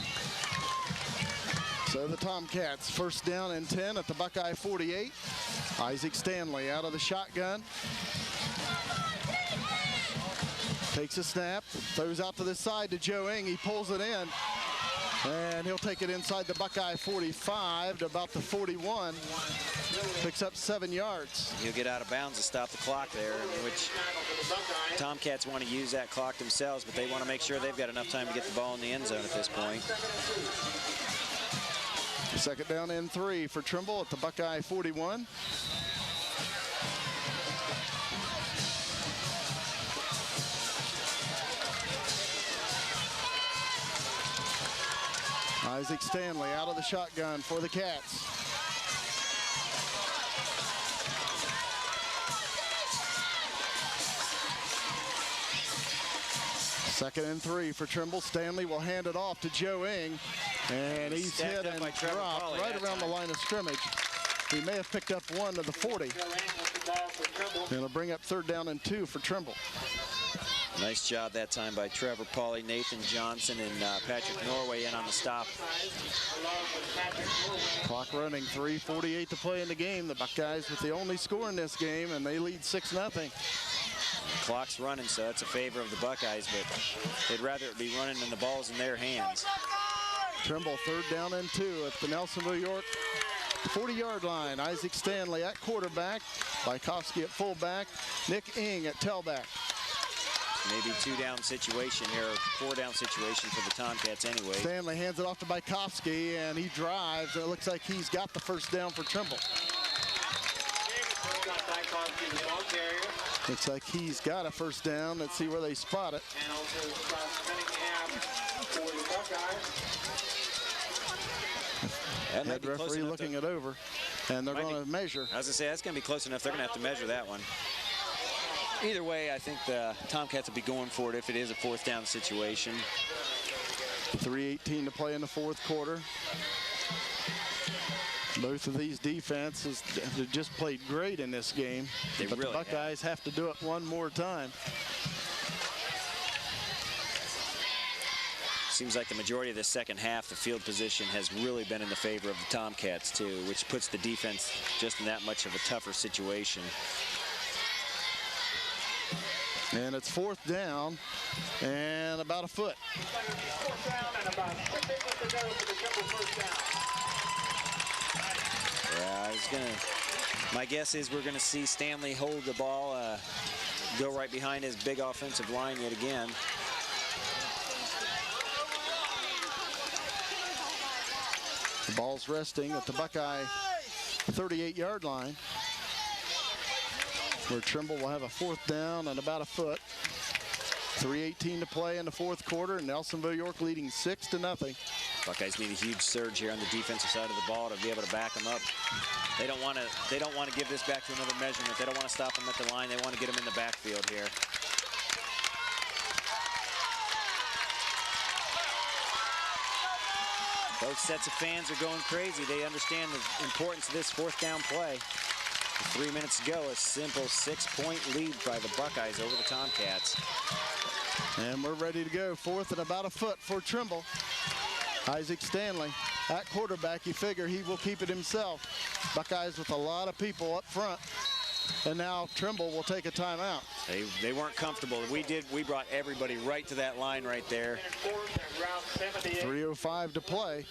So the Tomcats 1st down and 10 at the Buckeye 48. Isaac Stanley out of the shotgun. Takes a snap, throws out to the side to Joe Ing. He pulls it in, and he'll take it inside the Buckeye 45 to about the 41. Picks up 7 yards. He'll get out of bounds to stop the clock there, which Tomcats want to use that clock themselves, but they want to make sure they've got enough time to get the ball in the end zone at this point. 2nd down and 3 for Trimble at the Buckeye 41. Isaac Stanley out of the shotgun for the Cats. Second and 3 for Trimble. Stanley will hand it off to Joe Ing, and he's hit and dropped right around the line of scrimmage. He may have picked up one to the 40. It'll bring up 3rd down and 2 for Trimble. Nice job that time by Trevor Pauly, Nathan Johnson, and Patrick Norway in on the stop. Clock running, 3:48 to play in the game. The Buckeyes with the only score in this game, and they lead 6-0. Clock's running, so that's a favor of the Buckeyes, but they'd rather it be running than the ball's in their hands. Trimble 3rd down and 2 at the Nelsonville-York 40-yard line. Isaac Stanley at quarterback, Bykowski at fullback, Nick Ing at tailback. Maybe 2-down situation here, or 4-down situation for the Tomcats anyway. Stanley hands it off to Bykowski, and he drives, and it looks like he's got the 1st down for Trimble. Looks like he's got a 1st down. Let's see where they spot it. And also for the Buckeyes. Head referee looking it over, and they're going to measure. I was going to say, that's going to be close enough. They're going to have to measure that one. Either way, I think the Tomcats will be going for it if it is a 4th down situation. 3:18 to play in the 4th quarter. Both of these defenses have just played great in this game. But the Buckeyes have to do it one more time. Seems like the majority of the second half, the field position has really been in the favor of the Tomcats too, which puts the defense just in that much of a tougher situation. And it's 4th down and about a foot. 4th down and about 6 seconds to go for the Trimble 1st down. Yeah, my guess is we're going to see Stanley hold the ball, go right behind his big offensive line yet again. The ball's resting at the Buckeye 38-yard line, where Trimble will have a 4th down and about a foot. 3:18 to play in the 4th quarter. Nelsonville-York leading 6-0. Buckeyes need a huge surge here on the defensive side of the ball to be able to back them up. They don't want to give this back to another measurement. They don't want to stop them at the line. They want to get them in the backfield here. Both sets of fans are going crazy. They understand the importance of this 4th down play. 3 minutes to go, a simple 6-point lead by the Buckeyes over the Tomcats. And we're ready to go. 4th and about a foot for Trimble. Isaac Stanley at quarterback. You figure he will keep it himself. Buckeyes with a lot of people up front. And now Trimble will take a timeout. They weren't comfortable. We brought everybody right to that line right there. 3:05 to play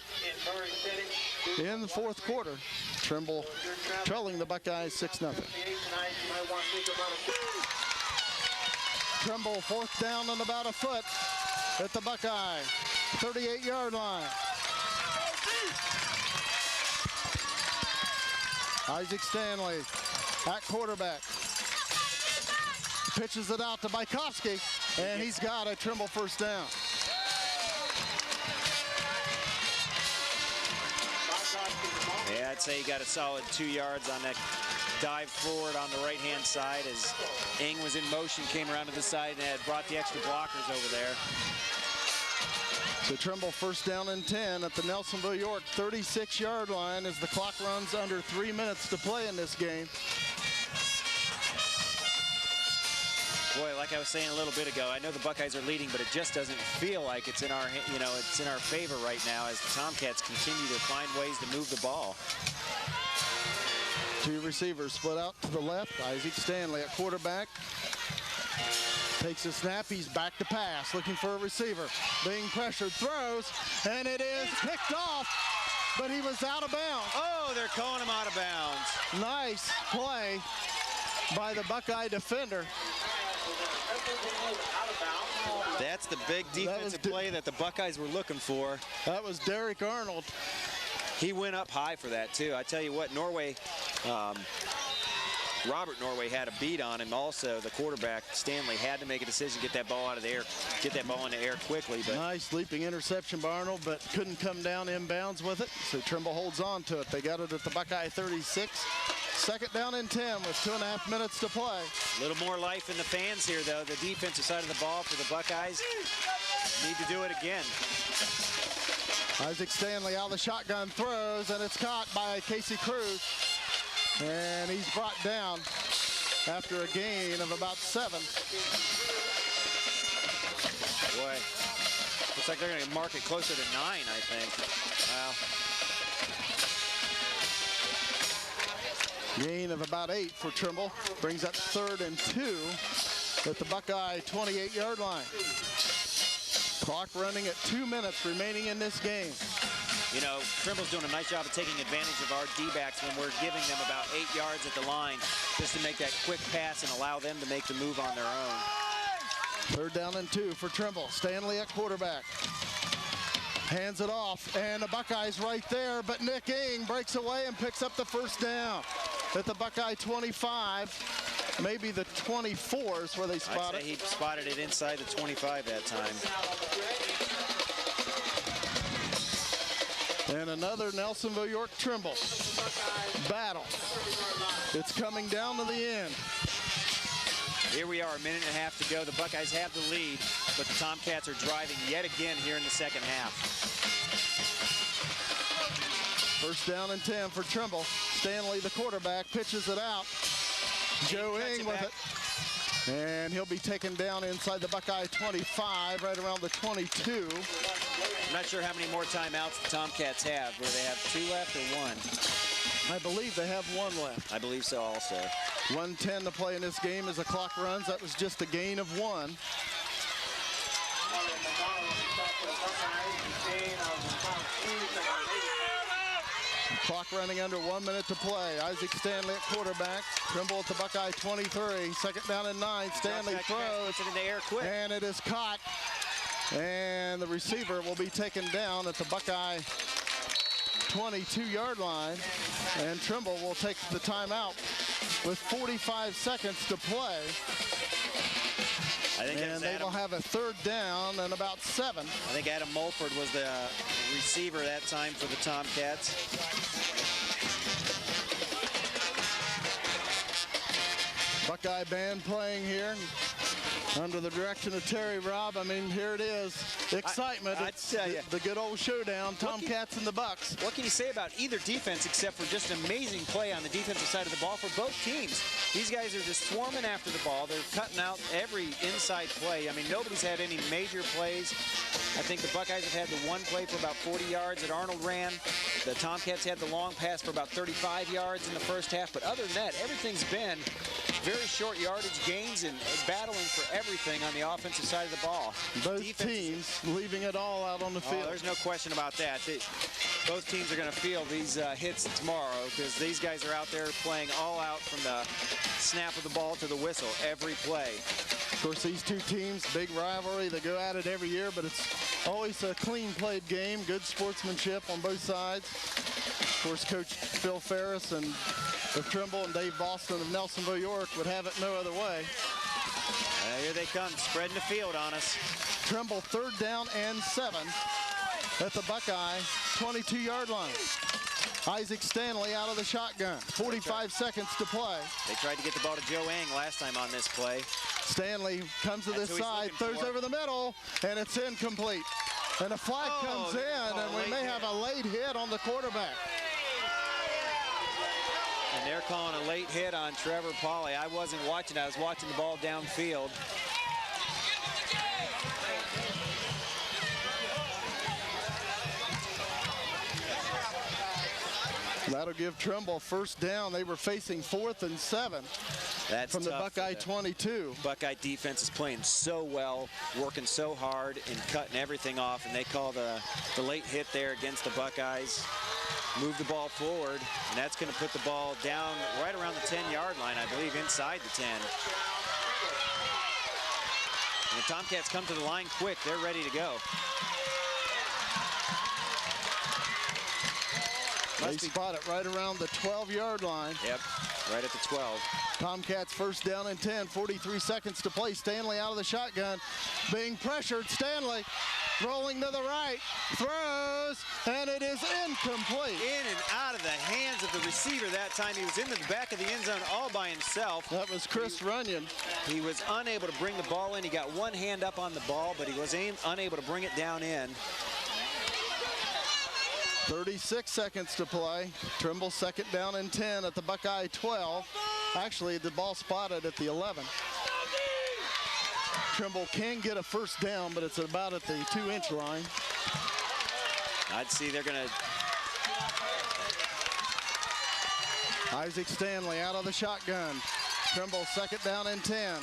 in the 4th quarter. Trimble trailing the Buckeyes 6-0. Trimble 4th down and about a foot at the Buckeye 38-yard line. Isaac Stanley at quarterback. Pitches it out to Bykowski, and he's got a Trimble 1st down. Yeah, I'd say he got a solid 2 yards on that dive forward on the right-hand side as Ing was in motion, came around to the side and had brought the extra blockers over there. So Trimble 1st down and 10 at the Nelsonville-York 36-yard line as the clock runs under 3 minutes to play in this game. Boy, like I was saying a little bit ago, I know the Buckeyes are leading, but it just doesn't feel like it's in our, it's in our favor right now as the Tomcats continue to find ways to move the ball. 2 receivers split out to the left. Isaac Stanley at quarterback. Takes a snap, he's back to pass, looking for a receiver. Being pressured, throws, and it is picked off, but he was out of bounds. Oh, they're calling him out of bounds. Nice play by the Buckeye defender. That's the big defensive play that the Buckeyes were looking for. That was Derek Arnold. He went up high for that, too. I tell you what, Norway, Robert Norway had a beat on him also. The quarterback, Stanley, had to make a decision, get that ball out of the air, get that ball in the air quickly. But nice leaping interception by Arnold, but couldn't come down inbounds with it. So Trimble holds on to it. They got it at the Buckeye 36. 2nd down and 10 with 2.5 minutes to play. A little more life in the fans here, though. The defensive side of the ball for the Buckeyes need to do it again. Isaac Stanley out of the shotgun, throws, and it's caught by Casey Cruz. And he's brought down after a gain of about 7. Boy, looks like they're going to mark it closer to 9, I think. Wow. Gain of about 8 for Trimble. Brings up 3rd and 2 at the Buckeye 28-yard line. Clock running at 2 minutes remaining in this game. You know, Trimble's doing a nice job of taking advantage of our D-backs when we're giving them about 8 yards at the line just to make that quick pass and allow them to make the move on their own. 3rd down and 2 for Trimble. Stanley at quarterback. Hands it off, and the Buckeyes right there, but Nick Ing breaks away and picks up the 1st down at the Buckeye 25. Maybe the 24 is where they spot it. He spotted it inside the 25 that time. And another Nelsonville-York Trimble battle. It's coming down to the end. Here we are, a minute and a half to go. The Buckeyes have the lead, but the Tomcats are driving yet again here in the 2nd half. 1st down and 10 for Trimble. Stanley, the quarterback, pitches it out. Joe Ing with it. And he'll be taken down inside the Buckeye 25, right around the 22. I'm not sure how many more timeouts the Tomcats have. Where they have 2 left or 1? I believe they have 1 left. I believe so also. 1:10 to play in this game as the clock runs. That was just a gain of 1. Clock running under 1 minute to play. Isaac Stanley at quarterback. Trimble at the Buckeye 23. 2nd down and 9. Stanley throws. It in the air quick. And it is caught. And the receiver will be taken down at the Buckeye 22-yard line, and Trimble will take the timeout with 45 seconds to play. And they will have a 3rd down and about 7. I think Adam Mulford was the receiver that time for the Tomcats. Buckeye band playing here under the direction of Terry Robb. I mean, here it is. Excitement. It's the good old showdown. Tomcats and the Bucks. What can you say about either defense except for just an amazing play on the defensive side of the ball for both teams? These guys are just swarming after the ball. They're cutting out every inside play. I mean, nobody's had any major plays. I think the Buckeyes have had the one play for about 40 yards that Arnold ran. The Tomcats had the long pass for about 35 yards in the first half. But other than that, everything's been very short yardage gains and battling for everything on the offensive side of the ball. Both teams leaving it all out on the field. There's no question about that. Both teams are going to feel these hits tomorrow because these guys are out there playing all out from the snap of the ball to the whistle every play. Of course, these two teams, big rivalry. They go at it every year, but it's always a clean played game, good sportsmanship on both sides. Of course, Coach Phil Ferris and of Trimble and Dave Boston of Nelsonville-York would have it no other way. Here they come, spreading the field on us. Trimble 3rd down and 7 at the Buckeye 22-yard line. Isaac Stanley out of the shotgun. 45 seconds to play. They tried to get the ball to Joe Eng last time on this play. Stanley comes to this side, throws over the middle, and it's incomplete. And a flag comes in, and we may have a late hit on the quarterback. And they're calling a late hit on Trevor Pauly. I wasn't watching. I was watching the ball downfield. That'll give Trimble 1st down. They were facing 4th and 7 from the Buckeye 22. Buckeye defense is playing so well, working so hard and cutting everything off, and they call the late hit there against the Buckeyes. Move the ball forward, and that's going to put the ball down right around the 10-yard line, I believe, inside the 10. And the Tomcats come to the line quick. They're ready to go. They spot it right around the 12-yard line. Yep, right at the 12. Tomcats 1st down and 10, 43 seconds to play. Stanley out of the shotgun, being pressured. Stanley rolling to the right, throws, and it is incomplete. In and out of the hands of the receiver that time. He was in the back of the end zone all by himself. That was Chris Runyon. He was unable to bring the ball in. He got one hand up on the ball, but he was unable to bring it down in. 36 seconds to play. Trimble 2nd down and 10 at the Buckeye 12. Actually, the ball spotted at the 11. Trimble can get a 1st down, but it's about at the 2-inch line. I'd see they're going to... Isaac Stanley out of the shotgun. Trimble 2nd down and 10.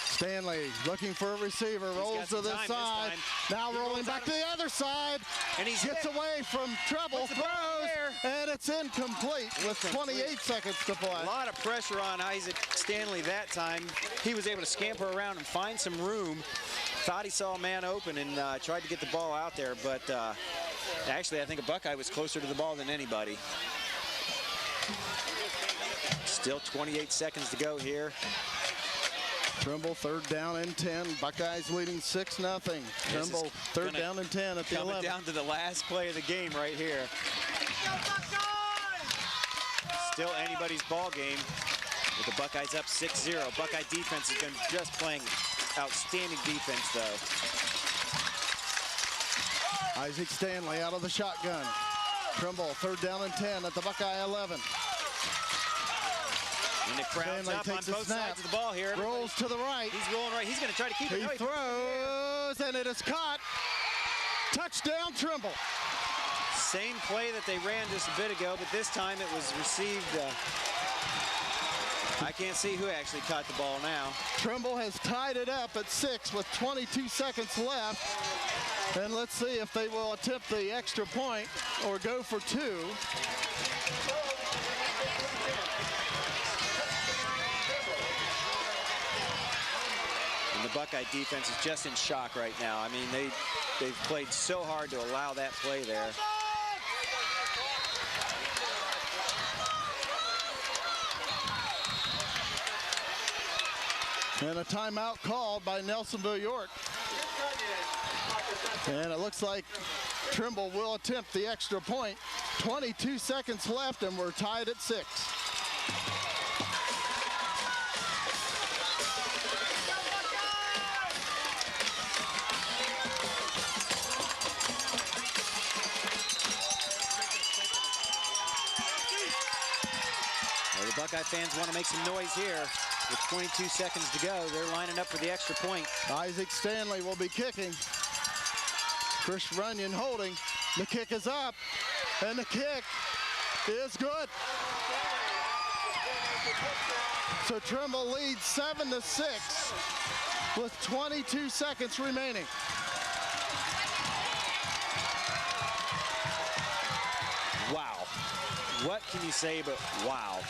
Stanley looking for a receiver, rolls to the side. Now rolling back to the other side. And he gets away from Trimble, throws, and it's incomplete with 28 seconds to play. A lot of pressure on Isaac Stanley that time. He was able to scamper around and find some room. Thought he saw a man open and tried to get the ball out there, but actually I think a Buckeye was closer to the ball than anybody. Still 28 seconds to go here. Trimble 3rd down and 10. Buckeyes leading 6-0. Trimble 3rd down and 10 at the 11. Coming down to the last play of the game right here. Still anybody's ball game with the Buckeyes up 6-0. Buckeye defense has been just playing outstanding defense, though. Isaac Stanley out of the shotgun. Trimble 3rd down and 10 at the Buckeye 11. And the crowd's Stanley up on both sides of the ball here. Rolls to the right. He's rolling right. He's going to try to keep it. He throws, and it is caught. Touchdown, Trimble. Same play that they ran just a bit ago, but this time it was received. I can't see who actually caught the ball now. Trimble has tied it up at 6 with 22 seconds left. And let's see if they will attempt the extra point or go for 2. And the Buckeye defense is just in shock right now. I mean, they've played so hard to allow that play there. And a timeout called by Nelsonville-York. And it looks like Trimble will attempt the extra point. 22 seconds left, and we're tied at 6. Well, the Buckeye fans want to make some noise here. With 22 seconds to go, they're lining up for the extra point. Isaac Stanley will be kicking. Chris Runyon holding. The kick is up, and the kick is good. So Trimble leads 7-6 with 22 seconds remaining. Wow. What can you say but wow?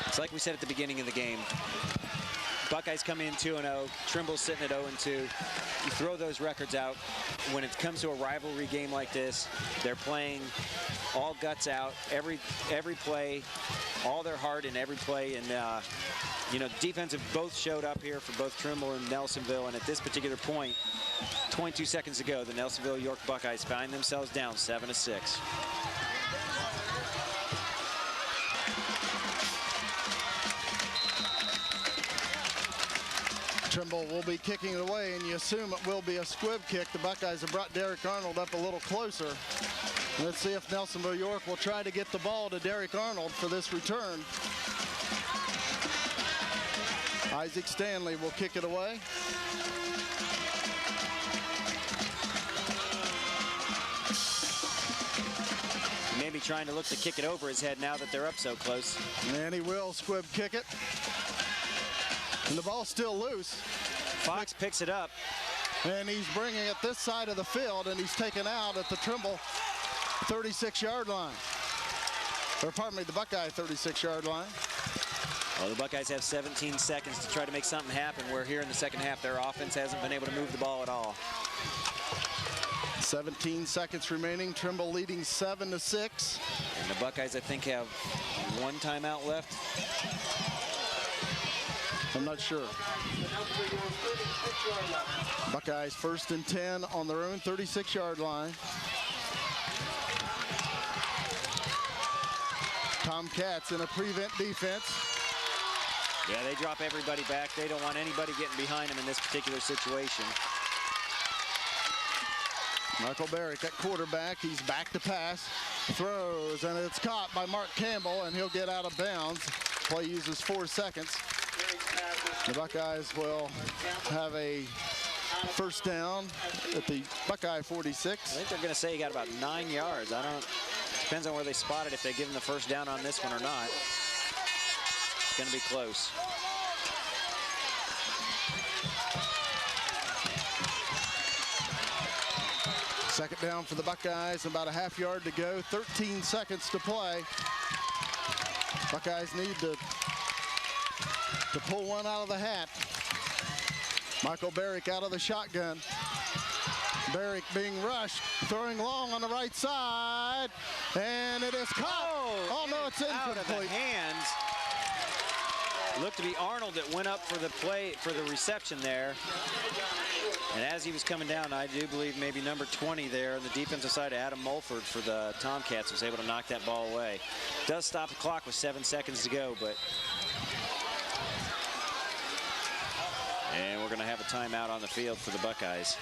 It's like we said at the beginning of the game. Buckeyes coming in 2-0. Trimble's sitting at 0-2. You throw those records out. When it comes to a rivalry game like this, they're playing all guts out, every play, all their heart in every play. And you know, defense have both showed up here for both Trimble and Nelsonville. And at this particular point, 22 seconds to go, the Nelsonville-York Buckeyes find themselves down 7-6. Trimble will be kicking it away, and you assume it will be a squib kick. The Buckeyes have brought Derek Arnold up a little closer. Let's see if Nelsonville-York will try to get the ball to Derek Arnold for this return. Isaac Stanley will kick it away. Maybe trying to look to kick it over his head now that they're up so close. And he will squib kick it. And the ball's still loose. Fox picks it up. And he's bringing it this side of the field, and he's taken out at the Trimble 36-yard line. Or pardon me, the Buckeye 36-yard line. Well, the Buckeyes have 17 seconds to try to make something happen, where here in the second half, their offense hasn't been able to move the ball at all. 17 seconds remaining. Trimble leading 7-6. And the Buckeyes, I think, have one timeout left. I'm not sure. Buckeyes 1st and 10 on their own 36-yard line. Tomcats in a prevent defense. Yeah, they drop everybody back. They don't want anybody getting behind them in this particular situation. Michael Barrick at quarterback. He's back to pass. Throws, and it's caught by Mark Campbell, and he'll get out of bounds. Play uses 4 seconds. The Buckeyes will have a first down at the Buckeye 46. I think they're going to say he got about 9 yards. Depends on where they spot it, if they give him the first down on this one or not. It's going to be close. Second down for the Buckeyes, about a half yard to go, 13 seconds to play. Buckeyes need to pull one out of the hat. Michael Barrick out of the shotgun. Barrick being rushed, throwing long on the right side, and it is caught. Oh no, it's out of the incomplete. hands. Looked to be Arnold that went up for the reception there. And as he was coming down, I do believe maybe number 20 there on the defensive side, Adam Mulford for the Tomcats, was able to knock that ball away. Does stop the clock with 7 seconds to go, but. And we're going to have a timeout on the field for the Buckeyes.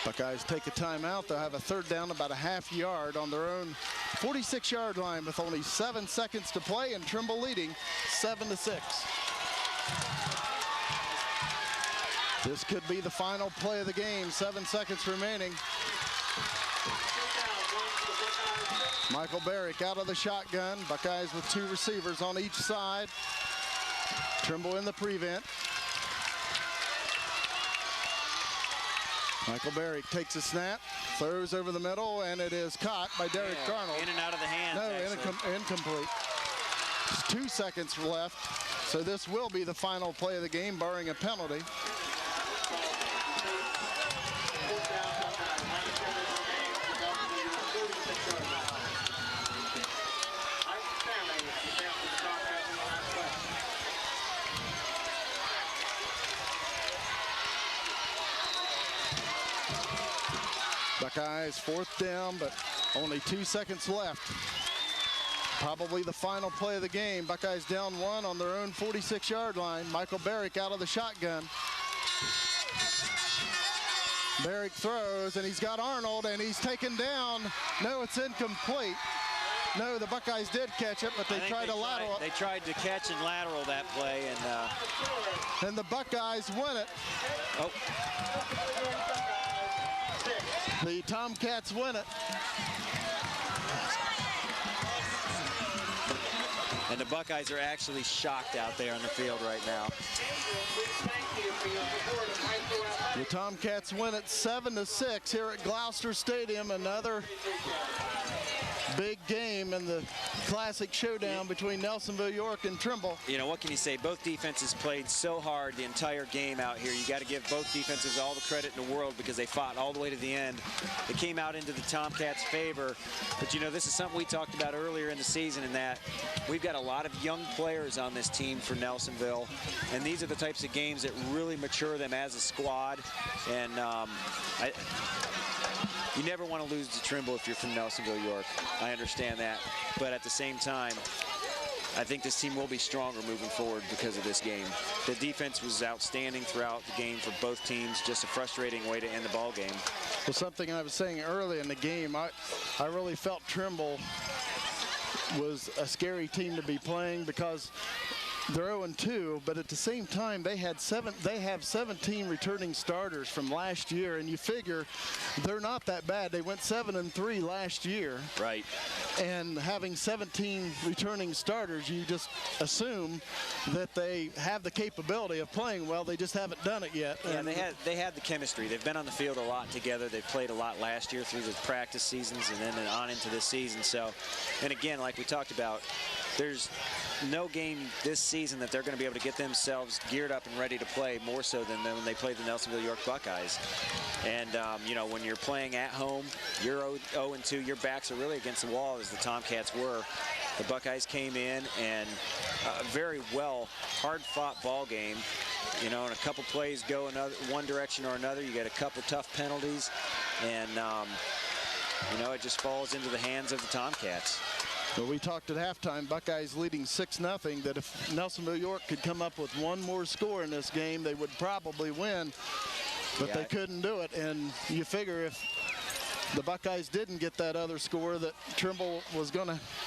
Buckeyes take a timeout. They'll have a third down about a half yard on their own 46-yard line with only 7 seconds to play, and Trimble leading 7-6. This could be the final play of the game. 7 seconds remaining. Michael Barrick out of the shotgun. Buckeyes with 2 receivers on each side. Trimble in the prevent. Michael Barrick takes a snap, throws over the middle, and it is caught by Derek Arnold. In and out of the hands. No, incomplete. Just 2 seconds left, so this will be the final play of the game, barring a penalty. Buckeyes 4th down, but only 2 seconds left. Probably the final play of the game. Buckeyes down 1 on their own 46-yard line. Michael Barrick out of the shotgun. Barrick throws, and he's got Arnold, and he's taken down. No, it's incomplete. No, the Buckeyes did catch it, but they tried to lateral. They tried to catch and lateral that play, and the Buckeyes win it. Oh. The Tomcats win it. And the Buckeyes are actually shocked out there on the field right now. The Tomcats win it 7-6 here at Gloucester Stadium. Another big game in the classic showdown between Nelsonville-York and Trimble. You know, what can you say? Both defenses played so hard the entire game out here. You got to give both defenses all the credit in the world because they fought all the way to the end. They came out into the Tomcats' favor. But, you know, this is something we talked about earlier in the season, in that we've got a lot of young players on this team for Nelsonville. And these are the types of games that really mature them as a squad. And you never want to lose to Trimble if you're from Nelsonville-York. I understand that. But at the same time, I think this team will be stronger moving forward because of this game. The defense was outstanding throughout the game for both teams. Just a frustrating way to end the ball game. Well, something I was saying early in the game, I really felt Trimble was a scary team to be playing because they're 0-2, but at the same time, they have 17 returning starters from last year, and you figure they're not that bad. They went 7-3 last year. Right. And having 17 returning starters, you just assume that they have the capability of playing well. They just haven't done it yet. Yeah, they had the chemistry. They've been on the field a lot together. They've played a lot last year through the practice seasons and then on into this season. So, and again, like we talked about, there's no game this season that they're going to be able to get themselves geared up and ready to play more so than when they played the Nelsonville-York Buckeyes. And, you know, when you're playing at home, you're 0-2, your backs are really against the wall as the Tomcats were. The Buckeyes came in and a very well, hard-fought ball game. You know, and a couple plays go one direction or another. You get a couple tough penalties, and, you know, it just falls into the hands of the Tomcats. Well, we talked at halftime, Buckeyes leading 6-0, that if Nelsonville-York could come up with one more score in this game, they would probably win, but they couldn't do it. And you figure if the Buckeyes didn't get that other score, that Trimble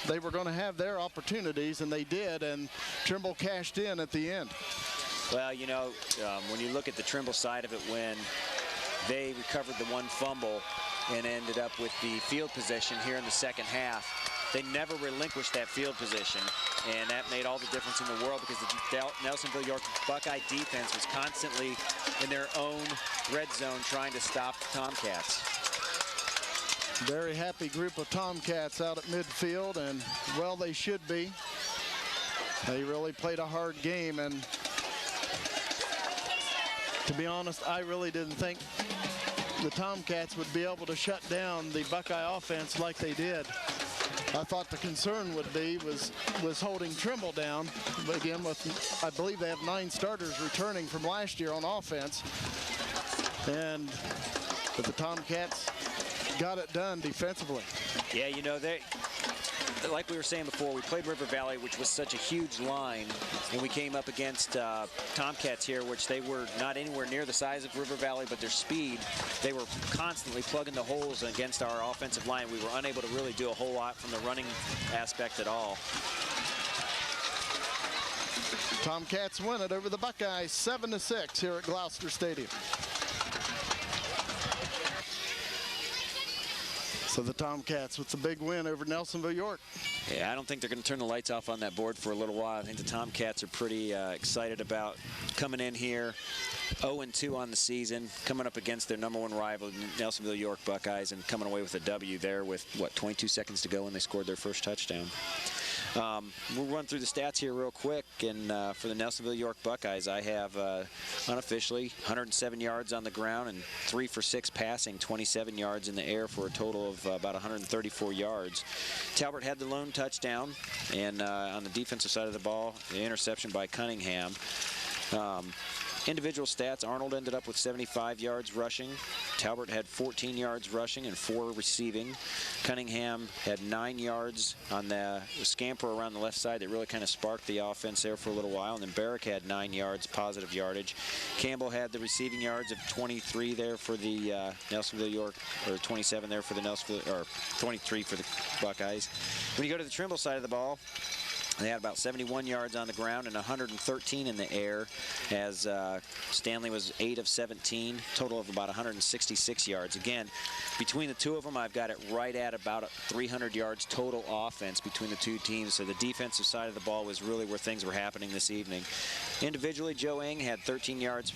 they were gonna have their opportunities, and they did, and Trimble cashed in at the end. Well, you know, when you look at the Trimble side of it, when they recovered the one fumble and ended up with the field possession here in the second half, they never relinquished that field position, and that made all the difference in the world because the Nelsonville-York Buckeye defense was constantly in their own red zone trying to stop the Tomcats. Very happy group of Tomcats out at midfield, and well, they should be. They really played a hard game, and to be honest, I really didn't think the Tomcats would be able to shut down the Buckeye offense like they did. I thought the concern would be was holding Trimble down. But again, I believe they have 9 starters returning from last year on offense. But the Tomcats got it done defensively. Yeah, you know, like we were saying before, we played River Valley, which was such a huge line, and we came up against Tomcats here, which they were not anywhere near the size of River Valley, but their speed, they were constantly plugging the holes against our offensive line. We were unable to really do a whole lot from the running aspect at all. Tomcats win it over the Buckeyes 7-6 here at Gloucester Stadium. So the Tomcats with the big win over Nelsonville-York. Yeah, I don't think they're going to turn the lights off on that board for a little while. I think the Tomcats are pretty excited about coming in here 0-2 on the season, coming up against their #1 rival, Nelsonville-York Buckeyes, and coming away with a W there with, what, 22 seconds to go when they scored their first touchdown. We'll run through the stats here real quick, and for the Nelsonville-York Buckeyes, I have unofficially 107 yards on the ground and 3 for 6 passing, 27 yards in the air for a total of about 134 yards. Talbert had the lone touchdown, and on the defensive side of the ball, the interception by Cunningham. Individual stats, Arnold ended up with 75 yards rushing. Talbert had 14 yards rushing and 4 receiving. Cunningham had 9 yards on the scamper around the left side that really kind of sparked the offense there for a little while. And then Barrick had 9 yards, positive yardage. Campbell had the receiving yards of 23 there for the Nelsonville-York, or 27 there for the Nelsonville, or 23 for the Buckeyes. When you go to the Trimble side of the ball, they had about 71 yards on the ground and 113 in the air, as Stanley was 8 of 17, total of about 166 yards. Again, between the two of them, I've got it right at about 300 yards total offense between the two teams. So the defensive side of the ball was really where things were happening this evening. Individually, Joe Eng had 13 yards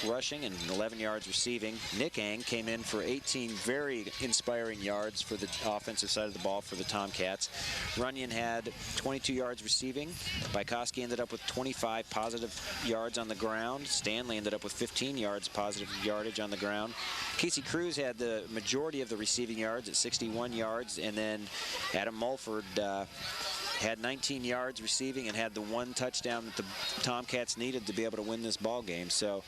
rushing and 11 yards receiving. Nick Eng came in for 18 very inspiring yards for the offensive side of the ball for the Tomcats. Runyon had 22 yards receiving. Bykowski ended up with 25 positive yards on the ground. Stanley ended up with 15 yards positive yardage on the ground. Casey Cruz had the majority of the receiving yards at 61 yards, and then Adam Mulford had 19 yards receiving and had the 1 touchdown that the Tomcats needed to be able to win this ball game. So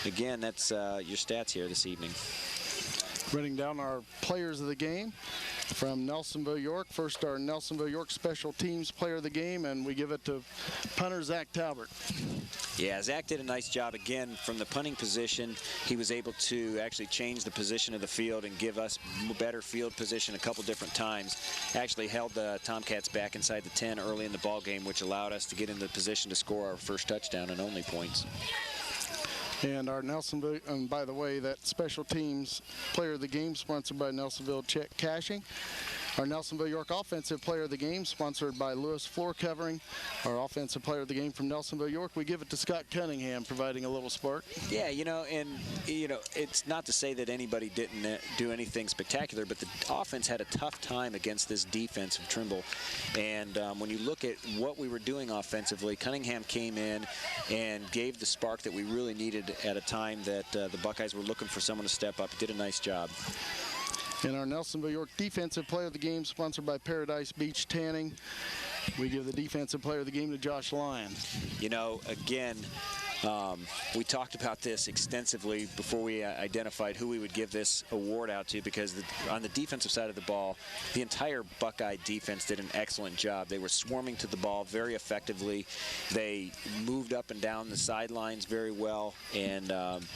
again, that's your stats here this evening. Running down our players of the game from Nelsonville-York. First, our Nelsonville-York special teams player of the game, and we give it to punter Zach Talbert. Yeah, Zach did a nice job again from the punting position. He was able to actually change the position of the field and give us better field position a couple different times. Actually held the Tomcats back inside the 10 early in the ball game, which allowed us to get into the position to score our first touchdown and only points. And our Nelsonville, and by the way, that special teams player of the game sponsored by Nelsonville Check Cashing. Our Nelsonville-York offensive player of the game sponsored by Lewis Floor Covering. Our offensive player of the game from Nelsonville-York, we give it to Scott Cunningham, providing a little spark. Yeah, it's not to say that anybody didn't do anything spectacular, but the offense had a tough time against this defense of Trimble. And when you look at what we were doing offensively, Cunningham came in and gave the spark that we really needed at a time that the Buckeyes were looking for someone to step up. He did a nice job. And our Nelsonville-York defensive player of the game, sponsored by Paradise Beach Tanning. We give the defensive player of the game to Josh Lyon. Again, we talked about this extensively before we identified who we would give this award out to, because on the defensive side of the ball, the entire Buckeye defense did an excellent job. They were swarming to the ball very effectively. They moved up and down the sidelines very well, and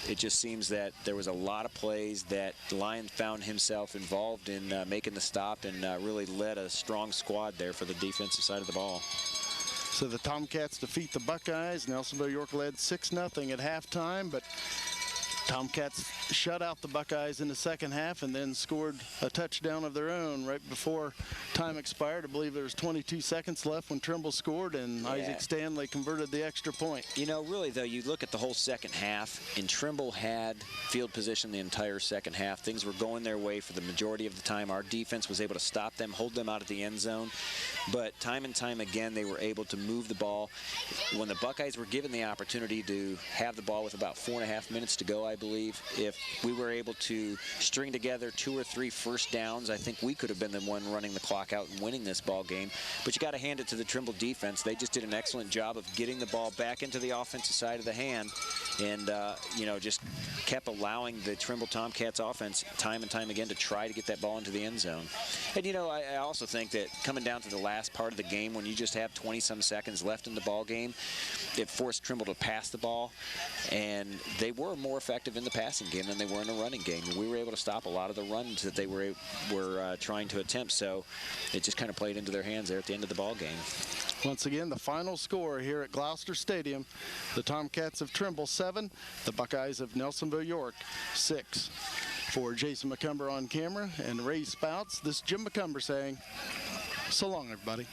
it just seems that there was a lot of plays that Lyon found himself involved in making the stop, and really led a strong squad there for the defensive side of the ball. So the Tomcats defeat the Buckeyes. Nelsonville-York led 6-0 at halftime, but Tomcats shut out the Buckeyes in the second half and then scored a touchdown of their own right before time expired. I believe there was 22 seconds left when Trimble scored, and Isaac Stanley converted the extra point. Really, though, you look at the whole second half, and Trimble had field position the entire second half. Things were going their way for the majority of the time. Our defense was able to stop them, hold them out of the end zone. But time and time again, they were able to move the ball. When the Buckeyes were given the opportunity to have the ball with about 4.5 minutes to go, I believe, if we were able to string together 2 or 3 first downs, I think we could have been the one running the clock out and winning this ball game. But you got to hand it to the Trimble defense. They just did an excellent job of getting the ball back into the offensive side of the hand, and just kept allowing the Trimble Tomcats offense time and time again to try to get that ball into the end zone. And I also think that coming down to the last part of the game, when you just have 20-some seconds left in the ball game, it forced Trimble to pass the ball, and they were more effective in the passing game than they were in the running game. And we were able to stop a lot of the runs that they were trying to attempt, so it just kind of played into their hands there at the end of the ball game. Once again, the final score here at Gloucester Stadium, the Tomcats of Trimble 7, the Buckeyes of Nelsonville-York 6. For Jason McCumber on camera and Ray Spouts, this is Jim McCumber saying, so long, everybody.